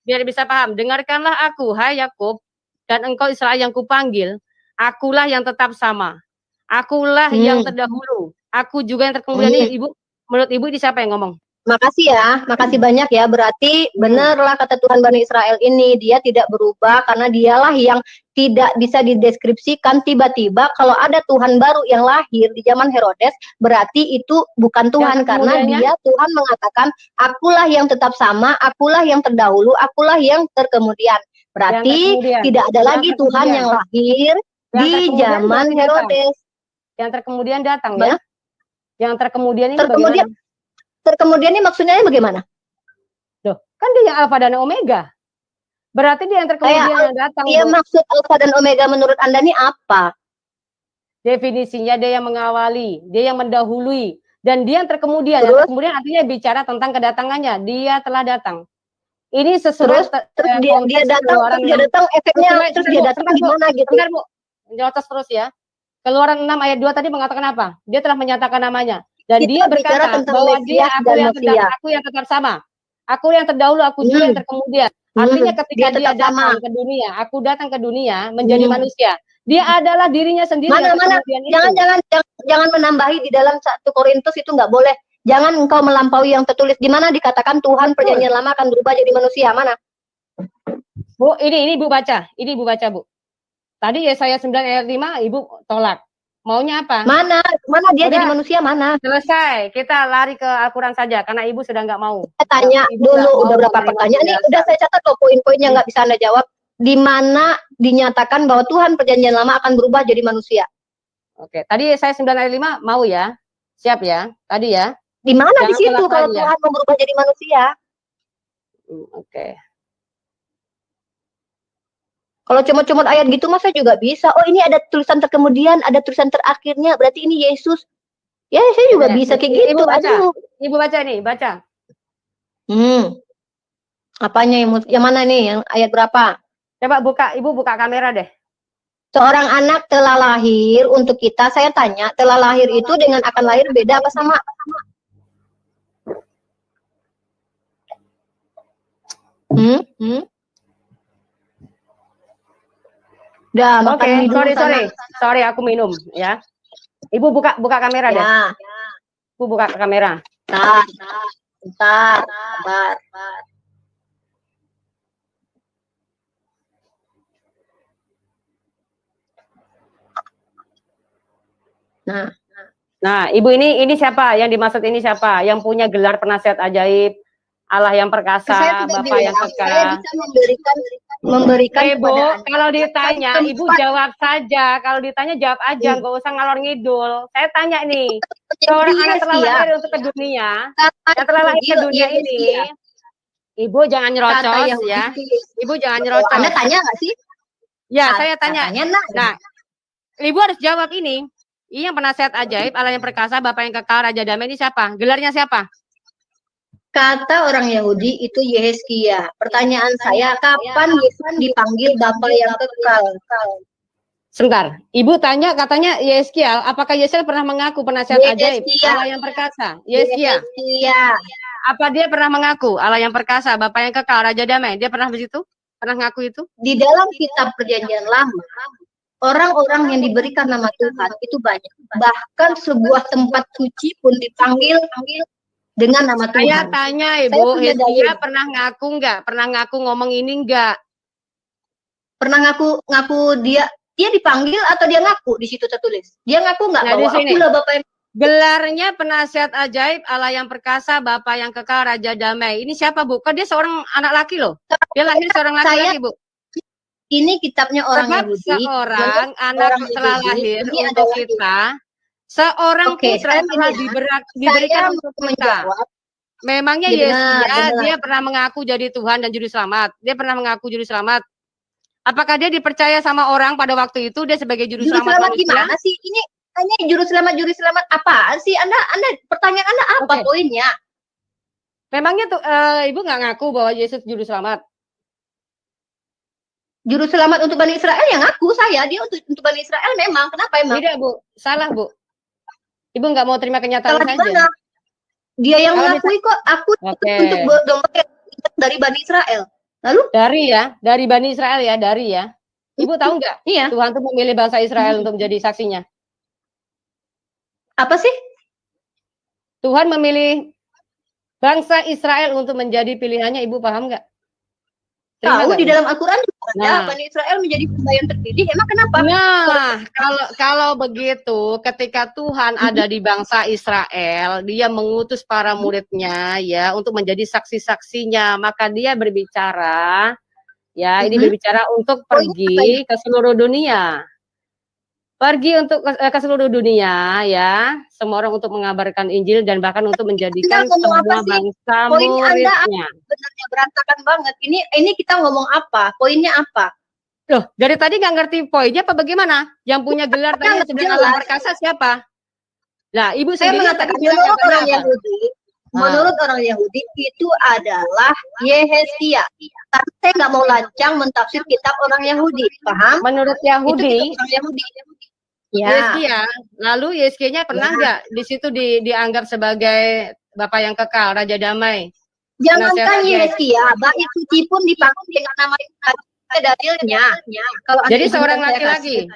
Biar bisa paham, dengarkanlah aku, hai Yakub, dan engkau Israel yang kupanggil, akulah yang tetap sama. Akulah yang terdahulu. Aku juga yang terkemudian. Ibu, menurut Ibu ini siapa yang ngomong? Makasih ya, makasih banyak ya. Berarti benerlah kata Tuhan Bani Israel ini, dia tidak berubah karena dialah yang tidak bisa dideskripsikan. Tiba-tiba kalau ada Tuhan baru yang lahir di zaman Herodes, berarti itu bukan Tuhan karena dia Tuhan mengatakan, akulah yang tetap sama, akulah yang terdahulu, akulah yang terkemudian. Berarti tidak ada lagi Tuhan yang lahir di zaman Herodes. Yang terkemudian datang ya? Yang terkemudian ini bagaimana? Terkemudian ini maksudnya bagaimana? Loh, kan dia yang Alfa dan Omega. Berarti dia yang terkemudian yang datang. Dia maksud Alfa dan Omega menurut Anda ini apa? Definisinya dia yang mengawali, dia yang mendahului, dan dia yang terkemudian. Yang terkemudian artinya bicara tentang kedatangannya. Dia telah datang. Ini sesuai terus dia datang efeknya terus dia datang di mana gitu. Bentar Bu, jelas terus ya. Keluaran 6 ayat 2 tadi mengatakan apa? Dia telah menyatakan namanya. Dan dia berkata bahwa dia aku yang tetap sama. Aku yang terdahulu, aku juga yang terkemudian. Artinya ketika dia datang ke dunia, aku datang ke dunia menjadi manusia. Dia adalah dirinya sendiri. Jangan menambahi di dalam 1 Korintus itu nggak boleh. Jangan engkau melampaui yang tertulis. Di mana dikatakan Tuhan perjanjian lama akan berubah jadi manusia? Mana? Bu, ini Ibu baca. Ini Ibu baca, Bu. Tadi Yesaya 9 ayat 5 Ibu tolak. Maunya apa? Mana dia jadi manusia mana? Selesai, kita lari ke Al-Quran saja karena Ibu sudah nggak mau. Saya tanya dulu udah berapa pertanyaan nih, udah saya catat loh poin-poinnya nggak bisa Anda jawab. Di mana dinyatakan bahwa Tuhan perjanjian lama akan berubah jadi manusia? Oke, tadi saya 9 ayat 5 mau ya? Siap ya? Tadi ya? Di mana di situ kalau Tuhan mau berubah jadi manusia? Oke. Kalau comot-comot ayat gitu masa juga bisa. Oh ini ada tulisan terkemudian, ada tulisan terakhirnya. Berarti ini Yesus. Ya saya juga bisa kayak gitu. Ibu baca. Ibu baca nih, baca. Apanya yang mana nih? Yang ayat berapa? Coba buka, Ibu buka kamera deh. Seorang anak telah lahir untuk kita. Saya tanya, telah lahir itu dengan akan lahir beda apa sama? Udah, Oke, makan mie dulu sorry aku minum ya. Ibu buka kamera deh. Ya. Ibu buka kamera. Bentar. Nah, Ibu ini siapa? Yang dimaksud ini siapa? Yang punya gelar penasihat ajaib, Allah yang perkasa, Saya tidak Bapak yang bilang, kekal. saya bisa memberikan Ibu, kepada Anda. kalau ditanya, Ibu jawab saja. Kalau ditanya jawab aja, nggak usah ngalor ngidul. Saya tanya nih, seorang anak telah lahir untuk ke dunia, yang telah lahir ke dunia ini, Ibu jangan nyerocos ya. Ibu jangan nyerocos. Anda tanya nggak sih? Ya, saya tanya. Nah, Ibu harus jawab ini. Ini yang penasihat ajaib, Allah yang perkasa, Bapak yang kekal, Raja Damai ini siapa? Gelarnya siapa? Kata orang Yahudi itu Yehezkia. Pertanyaan saya, kapan Yesus dipanggil Bapa yang kekal? Sebentar, Ibu tanya katanya Yehezkiel, apakah Yehezkiel pernah mengaku penasihat ajaib Allah yang perkasa? Yehezkiel. Apa dia pernah mengaku Allah yang perkasa, Bapa yang kekal, Raja Damai? Dia pernah begitu? Pernah ngaku itu? Di dalam kitab Perjanjian Lama, orang-orang yang diberikan nama Tuhan itu banyak. Bahkan sebuah tempat suci pun dipanggil dengan nama Tuhan. Saya tanya Ibu, Yehezkiel pernah ngaku nggak? Pernah ngaku ngomong ini nggak? Pernah ngaku dia dipanggil atau dia ngaku di situ tertulis? Dia ngaku nggak bahwa akulah Bapak yang gelarnya penasihat ajaib, Allah yang perkasa, Bapak yang kekal, Raja Damai. Ini siapa, Bu? Kan dia seorang anak laki loh. Dia lahir seorang laki-laki, Bu. Ini kitabnya orang Yahudi. Seorang anak telah lahir untuk kita. Seorang putra telah diberikan untuk kita. Memangnya Yehezkiel dia pernah mengaku jadi Tuhan dan juru selamat? Dia pernah mengaku juru selamat? Apakah dia dipercaya sama orang pada waktu itu dia sebagai juru selamat manusia? Gimana sih? Ini juru selamat apaan sih? Anda pertanyaan Anda apa poinnya? Memangnya tuh Ibu nggak ngaku bahwa Yesus juru selamat? Juru selamat untuk Bani Israel yang ngaku saya, dia untuk Bani Israel memang. Kenapa emang? Tidak, Bu. Salah, Bu. Ibu nggak mau terima kenyataan saja. Mana? Dia yang mengakui kok aku untuk dompet dari Bani Israel. Lalu? Dari Bani Israel ya, Ibu tahu nggak? Iya. Tuhan tuh memilih bangsa Israel untuk menjadi saksinya. Apa sih? Tuhan memilih bangsa Israel untuk menjadi pilihannya, Ibu paham nggak? Tahu di dalam Al-Quran ada Bani Israel menjadi bangsa yang terpilih. Emang kenapa? Nah, kalau begitu, ketika Tuhan ada di bangsa Israel, dia mengutus para muridnya ya untuk menjadi saksi-saksinya, maka dia berbicara, ya ini berbicara untuk pergi ke seluruh dunia. Pergi untuk ke seluruh dunia ya, semua orang untuk mengabarkan Injil dan bahkan untuk menjadikan semua bangsa muridnya. Benarnya berantakan banget. Ini kita ngomong apa? Poinnya apa? Loh, dari tadi nggak ngerti poinnya apa bagaimana? Yang punya gelar tadi sedang Allah perkasa siapa? Nah, Ibu sendiri mengatakan menurut orang Yahudi, menurut orang Yahudi itu adalah Yehezkia. Tapi saya nggak mau lancang mentafsir kitab orang Yahudi, paham? Menurut Yahudi, orang Yahudi. Yehezkia. Lalu Yehezkia pernah nggak di situ dianggap sebagai Bapak yang kekal, Raja Damai? Jangan tanya Yehezkia, bait suci pun dipanggil dengan nama dalilnya. Kalau jadi seorang laki-laki,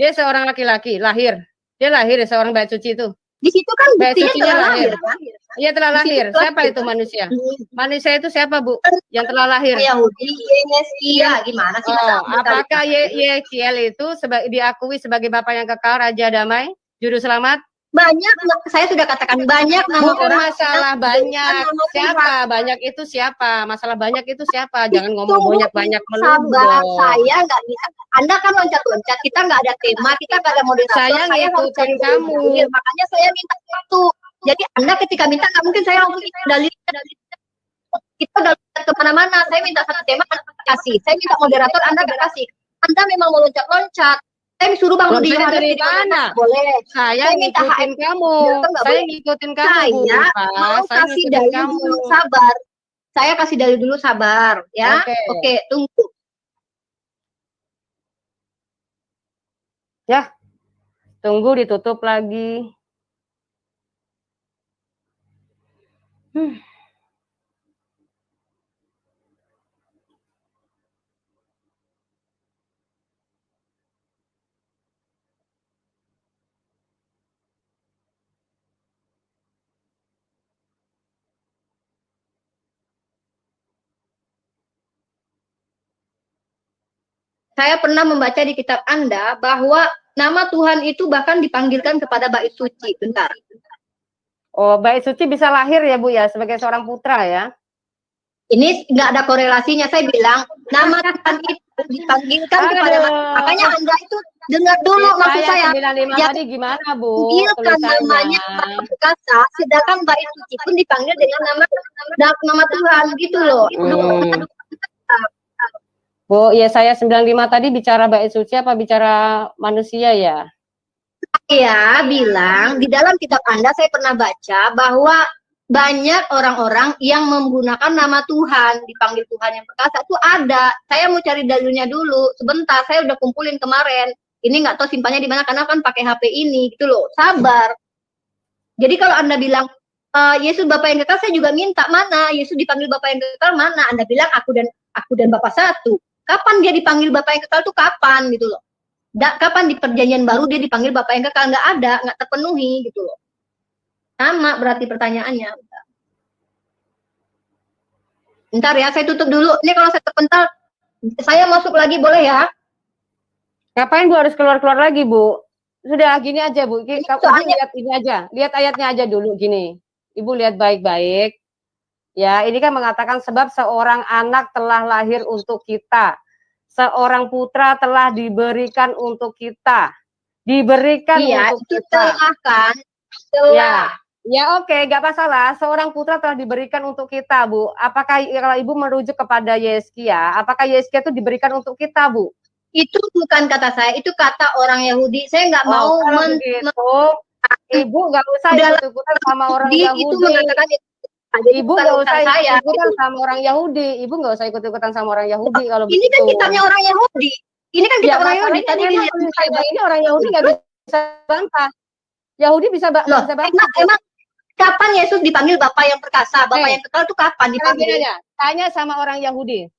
dia seorang laki-laki lahir, dia lahir seorang bait suci itu. Di situ kan buktinya telah lahir kan? Iya telah lahir. Siapa itu manusia? Manusia itu siapa, Bu? Yang telah lahir? Yahudi, Yehezkia. Gimana sih? Apakah Yehezkiel itu diakui sebagai Bapak yang kekal, Raja Damai, Juru Selamat? Banyak, saya sudah katakan banyak nama bukan orang. Masalah banyak. Siapa? Banyak itu siapa? Masalah banyak itu siapa? Jangan ngomong banyak-banyak melulu dong. Saya nggak bisa. Anda kan loncat-loncat. Kita nggak ada tema, kita nggak ada moderator. Saya ngikutin kamu. Makanya saya minta satu. Jadi Anda ketika minta, nggak mungkin saya langsung dalil. Kita udah kemana-mana. Saya minta satu tema, kasih. Saya minta moderator, Anda nggak kasih. Anda memang mau loncat-loncat. Saya suruh Bang Rudi dari mana? Boleh. Saya ngikutin kamu. Saya ngikutin kamu. Saya mau kasih dalil dulu, sabar. Saya kasih dalil dulu, sabar. Ya, Oke, tunggu. Ya, tunggu ditutup lagi. saya pernah membaca di kitab Anda bahwa nama Tuhan itu bahkan dipanggilkan kepada bait suci. Bentar. Oh, bait suci bisa lahir ya Bu ya sebagai seorang putra ya. Ini nggak ada korelasinya. Saya bilang nama Tuhan itu dipanggilkan kepada, makanya Anda itu dengar dulu maksud saya. 95 tadi gimana Bu? Panggilkan namanya perkasa, sedangkan bait suci pun dipanggil dengan nama Tuhan gitu loh. Bu, ya saya 95 tadi bicara bait suci apa bicara manusia ya? Saya bilang di dalam kitab Anda saya pernah baca bahwa banyak orang-orang yang menggunakan nama Tuhan, dipanggil Tuhan yang perkasa itu ada. Saya mau cari dalilnya dulu. Sebentar, saya udah kumpulin kemarin. Ini nggak tahu simpannya di mana karena kan pakai HP ini gitu loh. Sabar. Jadi kalau Anda bilang Yesus Bapa yang kekal, saya juga minta mana Yesus dipanggil Bapa yang kekal mana? Anda bilang aku dan Bapa satu. Kapan dia dipanggil Bapa yang kekal tuh kapan gitu loh? Kapan di perjanjian baru dia dipanggil Bapa yang kekal? Nggak ada, nggak terpenuhi gitu loh. Sama berarti pertanyaannya. Bentar ya, saya tutup dulu. Ini kalau saya terpental, saya masuk lagi boleh ya? Ngapain Bu harus keluar-keluar lagi Bu? Sudah gini aja Bu. Ibu lihat ini aja, lihat ayatnya aja dulu gini. Ibu lihat baik-baik. Ya, ini kan mengatakan sebab seorang anak telah lahir untuk kita. Seorang putra telah diberikan untuk kita. Diberikan untuk kita. Telah kan? Ya oke, nggak masalah. Seorang putra telah diberikan untuk kita, Bu. Apakah kalau Ibu merujuk kepada Yeskia, apakah Yeskia itu diberikan untuk kita, Bu? Itu bukan kata saya, itu kata orang Yahudi. Saya nggak mau Ibu nggak usah ikut-ikutan sama orang Yahudi. Itu mengatakan Ibu nggak usah ikut-ikutan sama orang Yahudi. Ibu nggak usah ikut-ikutan sama orang Yahudi kalau ini kan kitabnya orang Yahudi. Ini kan kitab orang Yahudi. Tadi ini orang Yahudi nggak bisa bantah. Yahudi bisa bantah. Emang kapan Yesus dipanggil Bapa yang perkasa? Bapa yang kekal itu kapan dipanggil? Tanya sama orang Yahudi,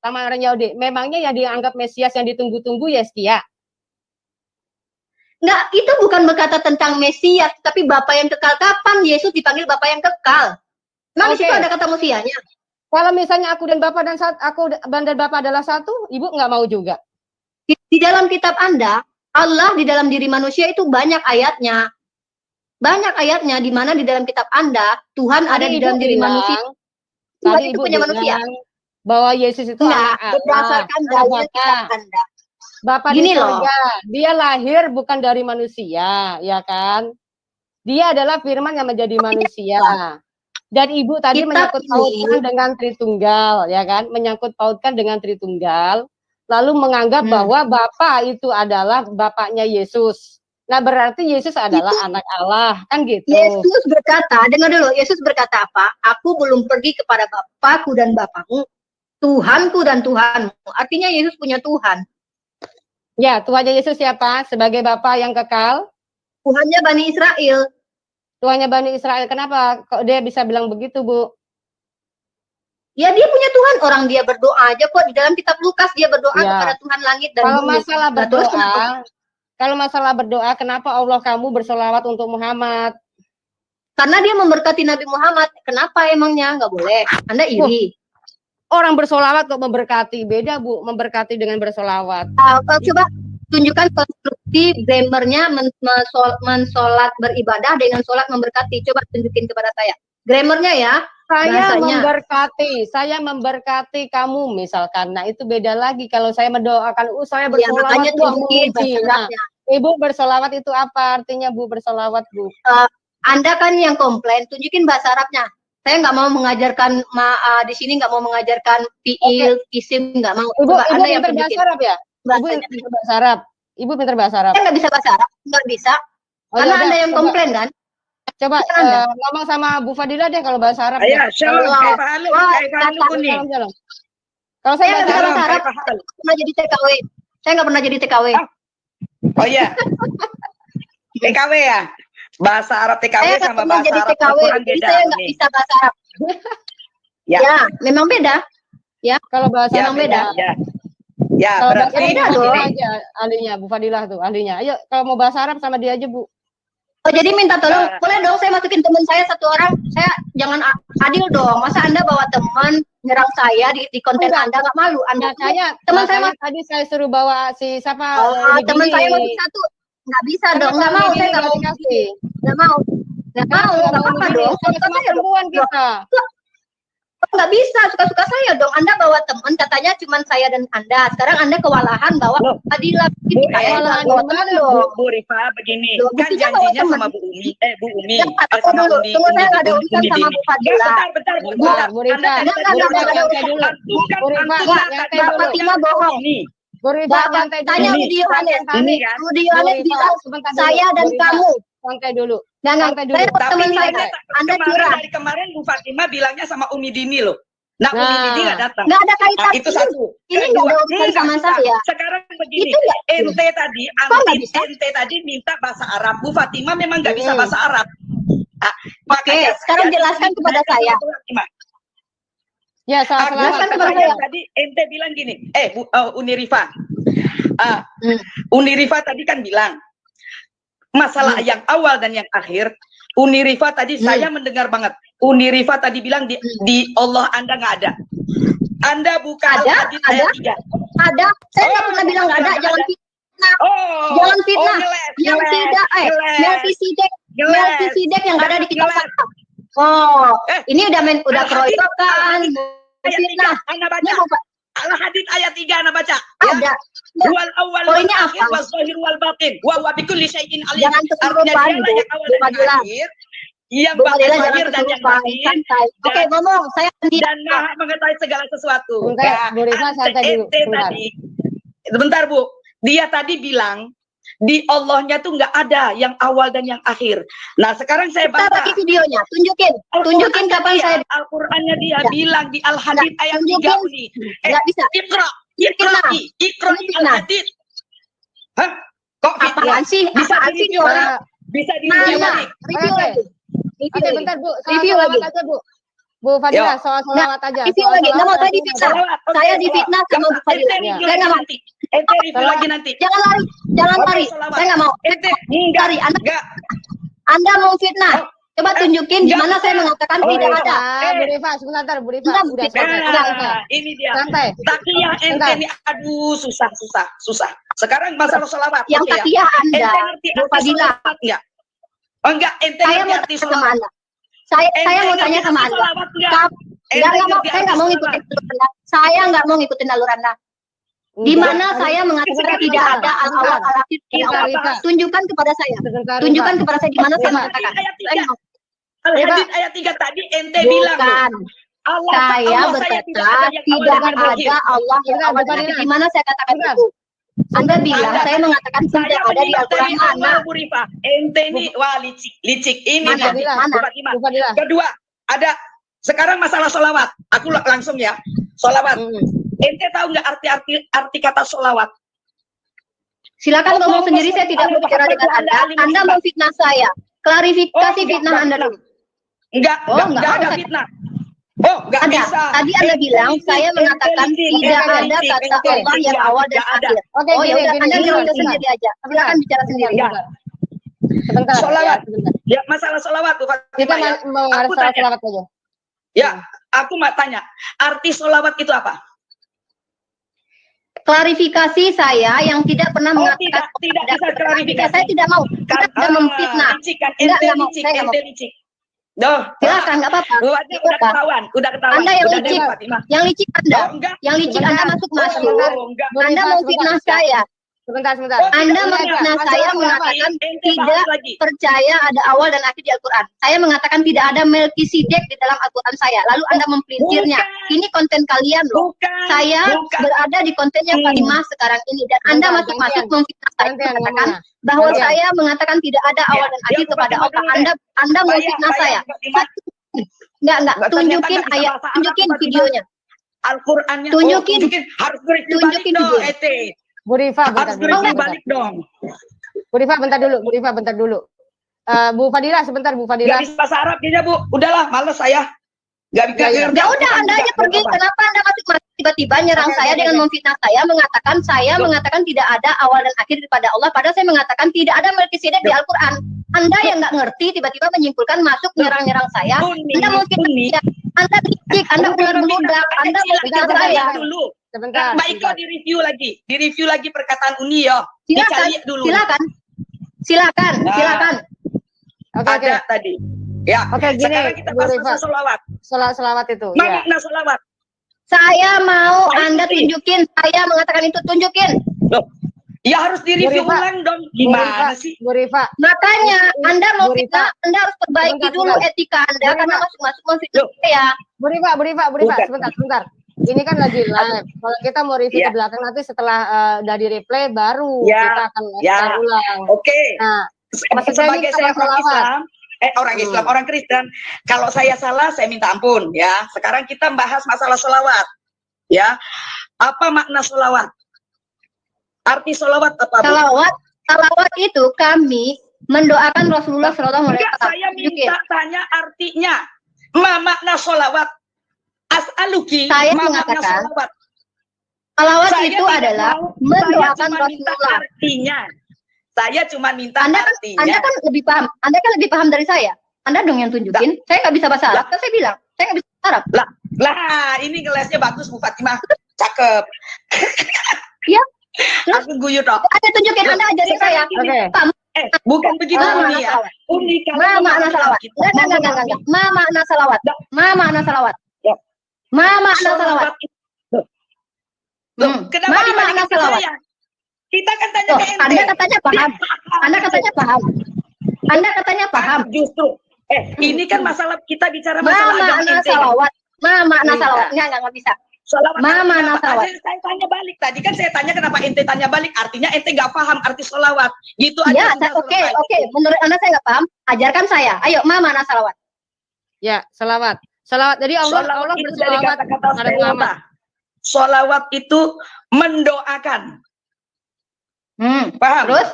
memangnya yang dianggap Mesias yang ditunggu-tunggu Yeskia? Enggak, itu bukan berkata tentang Mesias, tapi Bapa yang kekal. Kapan Yesus dipanggil Bapa yang kekal? Nah, di situ ada kata Mesianya. Kalau misalnya aku dan Bapa adalah satu, Ibu nggak mau juga? Di dalam kitab Anda, Allah di dalam diri manusia itu banyak ayatnya. Banyak ayatnya di mana di dalam kitab Anda Tuhan ada di dalam diri manusia. Tadi Ibu punya manusia. Bahwa Yesus itu berdasarkan dalil kitab Anda. Bapak di surga, dia lahir bukan dari manusia, ya kan? Dia adalah firman yang menjadi manusia. Dan Ibu tadi menyangkut pautkan dengan Tritunggal, ya kan? Menyangkut pautkan dengan Tritunggal, lalu menganggap bahwa Bapa itu adalah Bapaknya Yesus. Nah, berarti Yesus adalah anak Allah, kan gitu. Yesus berkata, dengar dulu, Yesus berkata apa? Aku belum pergi kepada Bapakku dan Bapakmu, Tuhanku dan Tuhanmu. Artinya Yesus punya Tuhan. Ya, Tuhannya Yesus siapa? Sebagai Bapa yang kekal? Tuhannya Bani Israel. Tuhannya Bani Israel. Kenapa kok dia bisa bilang begitu, Bu? Ya, dia punya Tuhan. Orang dia berdoa aja kok. Di dalam kitab Lukas dia berdoa kepada Tuhan langit dan bumi. Kalau masalah berdoa, kenapa Allah kamu bersolawat untuk Muhammad? Karena dia memberkati Nabi Muhammad. Kenapa emangnya? Nggak boleh. Anda iri. Orang bersolawat kok memberkati. Beda, Bu. Memberkati dengan bersolawat. Coba tunjukkan konstruksi grammarnya mensolat beribadah dengan solat memberkati. Coba tunjukin kepada saya. Grammarnya ya. Saya memberkati kamu misalkan. Nah, itu beda lagi kalau saya mendoakan saya bersolawat nah, Ibu bersolawat itu apa artinya, Bu, bersolawat, Bu? Anda kan yang komplain, tunjukin bahasa Arabnya. Saya nggak mau mengajarkan di sini, nggak mau mengajarkan fiil, isim, nggak mau. Ibu pintar bahasa Arab ya? Ibu pintar bahasa Arab. Ibu pintar bahasa Arab. Saya nggak bisa bahasa Arab, nggak bisa. Karena Anda yang komplain kan? Coba ngomong sama Bu Fadila deh kalau bahasa Arab. Iya, shalom. Kalau saya nggak bisa bahasa Arab, saya pernah jadi TKW. Saya nggak pernah jadi TKW. Oh iya, TKW ya? Bahasa Arab TKW saya sama bahasa jadi Arab TKW, jadi saya nggak bisa bahasa Arab. Ya, memang beda. Ya, kalau bahasa memang beda. Ya, berarti beda dong. Aja ahlinya Bu Fadilah tuh, ahlinya. Ayo kalau mau bahasa Arab sama dia aja, Bu. Oh, jadi minta tolong, boleh dong saya masukin teman saya satu orang. Saya jangan adil dong. Masa Anda bawa teman, nyerang saya di konten Anda, nggak malu? Anda teman saya tadi saya suruh bawa si siapa? Teman saya mau satu, nggak bisa dong, nggak mau, saya nggak mau dikasih, nggak mau, nggak apa-apa dong. Sama perempuan kita. Nggak bisa, suka-suka saya dong. Anda bawa teman, katanya cuma saya dan Anda. Sekarang Anda kewalahan bawa Fadila. Bu Rifa begini, kan janjinya sama Bu Umi. Bu Umi. Sama dulu, tunggu, saya nggak ada urusan sama Bu Fadila. Bentar, Bu Rifa. Mbak Fatima bohong. Bu Rifa, tanya Budi Yohanes. Budi Yohanes bilang saya dan kamu. Santai dulu. Nggak, saya teman saya. Anda curang. Dari kemarin Bu Fatima bilangnya sama Umi Dini loh. Nah, Umi Dini nggak datang. Nggak ada kaitan. Itu satu. Ini nggak ada urusan sama saya. Sekarang begini, ente tadi minta bahasa Arab. Bu Fatima memang nggak bisa bahasa Arab. Oke, sekarang jelaskan kepada saya. Ya, jelaskan kepada saya. Tadi ente bilang gini, Uni Rifa. Uni Rifa tadi kan bilang masalah yang awal dan yang akhir. Uni Rifa tadi saya mendengar banget. Uni Rifa tadi bilang di Allah Anda nggak ada. Anda buka hadits ayat 3. Ada. Saya nggak pernah bilang nggak ada. Jangan fitnah. Jangan fitnah. Yang tidak. Melkisedek yang ada di kitab. Ini udah keroyokan. Fitnah. Anda baca. Al-Hadid ayat 3 Anda baca. Ada. Wal awal wal akhir wal zahir wal batin wa huwa bikulli syai'in alim. Artinya dia yang awal dan yang akhir, yang zahir dan yang batin. Oke, ngomong, saya dan Maha mengetahui segala sesuatu. Bu Rifa, santai dulu. Sebentar Bu, dia tadi bilang di Allahnya tuh nggak ada yang awal dan yang akhir. Nah sekarang saya baca lagi videonya, tunjukin kapan saya Al-Qur'annya dia bilang di Al-Hadid ayat 3 ini. Nggak bisa. Ikra Al-Hadid. Hah? Kok apaan sih? Apaan sih dia orang? Bisa diulang lagi. Review lagi. Oke, bentar Bu. Review lagi. Bu Fadila, soal salawat aja. Review lagi. Nggak mau, saya difitnah. Saya difitnah sama Bu Fadila. Saya nggak mau. Review lagi nanti. Jangan lari. Saya nggak mau. Lari. Anda mau fitnah. Coba tunjukin di mana saya mengatakan tidak ada. Bu Rifa, sebentar Bu Rifa. Ini dia. Santai. Takiyah ente ini, aduh susah. Sekarang masalah sholawat. Yang takiyah Anda, Bu Fadila. Enggak, ente saya mau tanya sama Anda. Saya mau tanya sama Anda. Saya nggak mau ngikutin alur Anda. Saya nggak mau ngikutin alur Anda. Di mana saya mengatakan tidak ada al-awwal al-akhir. Tunjukkan kepada saya. Tunjukkan kepada saya di mana saya mengatakan. Al-Hadid ayat 3 tadi ente bilang. Saya berkata tidak ada Allah yang awal dan akhir. Di mana saya katakan itu? Anda bilang saya mengatakan tidak ada di Al-Quran mana? Ente ini wah licik ini mana? Kedua ada sekarang masalah sholawat. Aku langsung ya sholawat. Ente tahu nggak arti kata sholawat? Silakan ngomong sendiri, saya tidak mau bicara dengan Anda. Anda mau fitnah saya. Klarifikasi fitnah Anda dulu. Enggak ada fitnah. Enggak ada. Bisa. Tadi Anda bilang saya mengatakan tidak ada kata Allah yang awal dan akhir. Ya udah, Anda bilang sendiri aja. Silakan bicara sendiri. Sebentar. Sholawat. Ya, masalah sholawat tuh. Kita mau masalah sholawat aja. Ya, aku mau tanya, arti sholawat itu apa? Klarifikasi saya yang tidak pernah mengatakan tidak bisa klarifikasi. Saya tidak mau. Kita tidak memfitnah. Enggak mau. Saya nggak mau. Doh, silakan, nggak apa-apa. Udah ketahuan. Anda yang licik. Yang licik Anda. Yang licik Anda masuk. Anda mau fitnah saya. Sebentar. Anda memfitnah saya mengatakan tidak percaya ada awal dan akhir di Al-Quran. Saya mengatakan tidak ada Melkisedek di dalam Al-Quran saya. Lalu Anda mempelincirnya. Ini konten kalian loh. Saya berada di kontennya Fatimah sekarang ini. Dan Anda masuk-masuk memfitnah saya. Mengatakan bahwa saya mengatakan tidak ada awal dan akhir kepada Allah. Anda mau fitnah saya. Enggak. Tunjukin ayat, tunjukin videonya. Al-Qur'annya tunjukin harus video. Bu Rifa, harus balik dong. Bu Rifa, bentar dulu. Bu Fadila, sebentar Bu Fadila. Gak bisa bahasa Arab dia, Bu. Udahlah, males saya. Gak bisa. Ya udah, Anda aja pergi. Kenapa Anda masuk tiba-tiba nyerang saya dengan memfitnah saya, mengatakan tidak ada awal dan akhir daripada Allah, padahal saya mengatakan tidak ada Melkisedek di Al-Quran. Anda yang nggak ngerti tiba-tiba menyimpulkan masuk nyerang-nyerang saya. Anda mau fitnah. Anda licik, Anda ular beludak, Anda mau bicara saya. Dulu. Sebentar. Mbak Iko di review lagi perkataan Uni ya. Dicari dulu. Silakan. Oke. Ada tadi. Ya. Oke, gini, sekarang kita bahas masalah solawat. Selawat itu. Makna solawat. Saya mau Anda tunjukin, saya mengatakan itu tunjukin. Loh, ya harus direview Bu Rifa, ulang dong. Gimana sih? Bu Rifa. Makanya Anda mau Bu Rifa. fitnah, Anda harus perbaiki Sebentar, dulu sebentar. etika Anda Bu Rifa. karena masuk memfitnah saya. Bu Rifa, Bukan. sebentar. Ini kan lagi live. Kalau kita mau review Ya. ke belakang nanti setelah dari replay baru Ya. kita akan Ya. ulang. Oke. Nah, maksud saya ini Sebagai saya kalau orang selawat. Islam, orang Islam, orang Kristen, kalau saya salah saya minta ampun ya. Sekarang kita bahas masalah solawat. Ya. Apa makna solawat? Arti solawat apa, Bu? Salawat itu kami mendoakan Rasulullah SAW. Enggak, saya minta tanya artinya. Ma makna solawat? As'aluki. Saya ma makna mengatakan, solawat. Salawat Saya itu tidak adalah mau, mendoakan saya cuma minta Rasulullah. artinya. Saya cuma minta artinya. Anda kan lebih paham dari saya. Anda dong yang tunjukin. Saya nggak bisa bahasa Arab. Kan saya bilang, saya nggak bisa bahasa Arab. Lah, ini kelasnya bagus Bu Fatimah. Cakep. Iya. Aku guyu toh. Anda tunjukin, Anda ajarin saya. Oke. Bukan begitu Uni ya. Uni kalau Makna salawat. Enggak. Makna salawat. Makna salawat. Ya. Makna salawat. Loh, kenapa Makna dibalikin ke salawat. saya? Kita kan tanya Oh, ke ente. Anda katanya paham. Anda katanya paham. Justru. Ini kan masalah kita bicara masalah agama Makna ente. salawat. Makna Iya. salawat. Enggak bisa. Salawat Makna artinya apa? salawat. Saya tanya balik. Tadi kan saya tanya kenapa ente tanya balik. Artinya ente nggak paham arti salawat. Gitu aja. Ya, sudah oke. selesai. Menurut Anda saya nggak paham. Ajarkan saya. Ayo, makna salawat. Ya, selawat. Jadi Allah Salawat itu dari berselawat kata-kata pada Muhammad. selawat. Salawat itu mendoakan. Paham? Terus?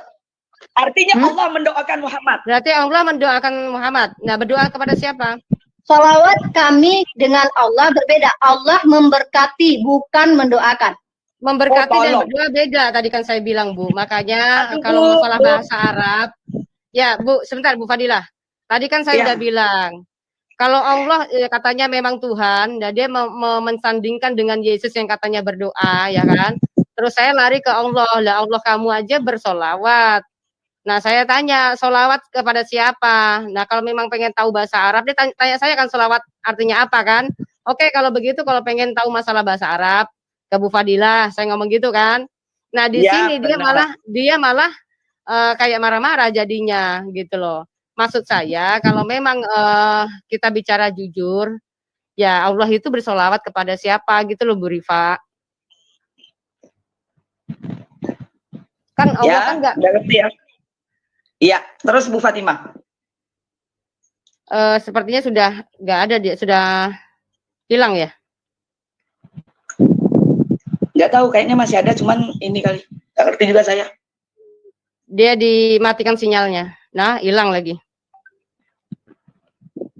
Artinya Allah mendoakan Muhammad. Berarti Allah mendoakan Muhammad. Nah, berdoa kepada siapa? Salawat kami dengan Allah berbeda. Allah memberkati, bukan mendoakan. Memberkati dan tolong. berdoa beda tadi kan saya bilang, Bu. Makanya Aduh, kalau Bu, masalah Bu. bahasa Arab, ya, Bu, sebentar Bu Fadilah. Tadi kan saya Ya. udah bilang, kalau Allah katanya memang Tuhan, dan dia mensandingkan dengan Yesus yang katanya berdoa, ya kan? Terus saya lari ke Allah, lah Allah kamu aja bersolawat. Nah, saya tanya, solawat kepada siapa? Nah, kalau memang pengen tahu bahasa Arab, dia tanya saya kan solawat artinya apa kan? Oke, kalau begitu, kalau pengen tahu masalah bahasa Arab, ke Bu Fadilah, saya ngomong gitu kan. Nah, di Ya, sini benar. dia malah kayak marah-marah jadinya gitu loh. Maksud saya, kalau memang kita bicara jujur, ya Allah itu bersolawat kepada siapa gitu loh, Bu Rifa. Kan Allah kan nggak ngerti ya. Iya, terus Bu Fatimah. sepertinya sudah nggak ada, dia sudah hilang ya. Nggak tahu, kayaknya masih ada, cuman ini kali. Nggak ngerti juga saya. Dia dimatikan sinyalnya. Nah, hilang lagi.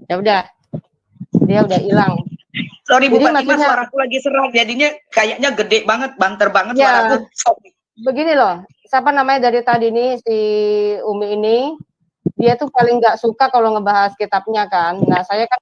Ya udah. Dia udah hilang. Sorry Bu Jadi Fatimah, maksudnya- suaraku lagi serak, jadinya kayaknya gede banget, banter banget Ya. suaraku. Sorry. Begini loh, siapa namanya dari tadi nih, si Umi ini, dia tuh paling nggak suka kalau ngebahas kitabnya kan. Nah, saya kan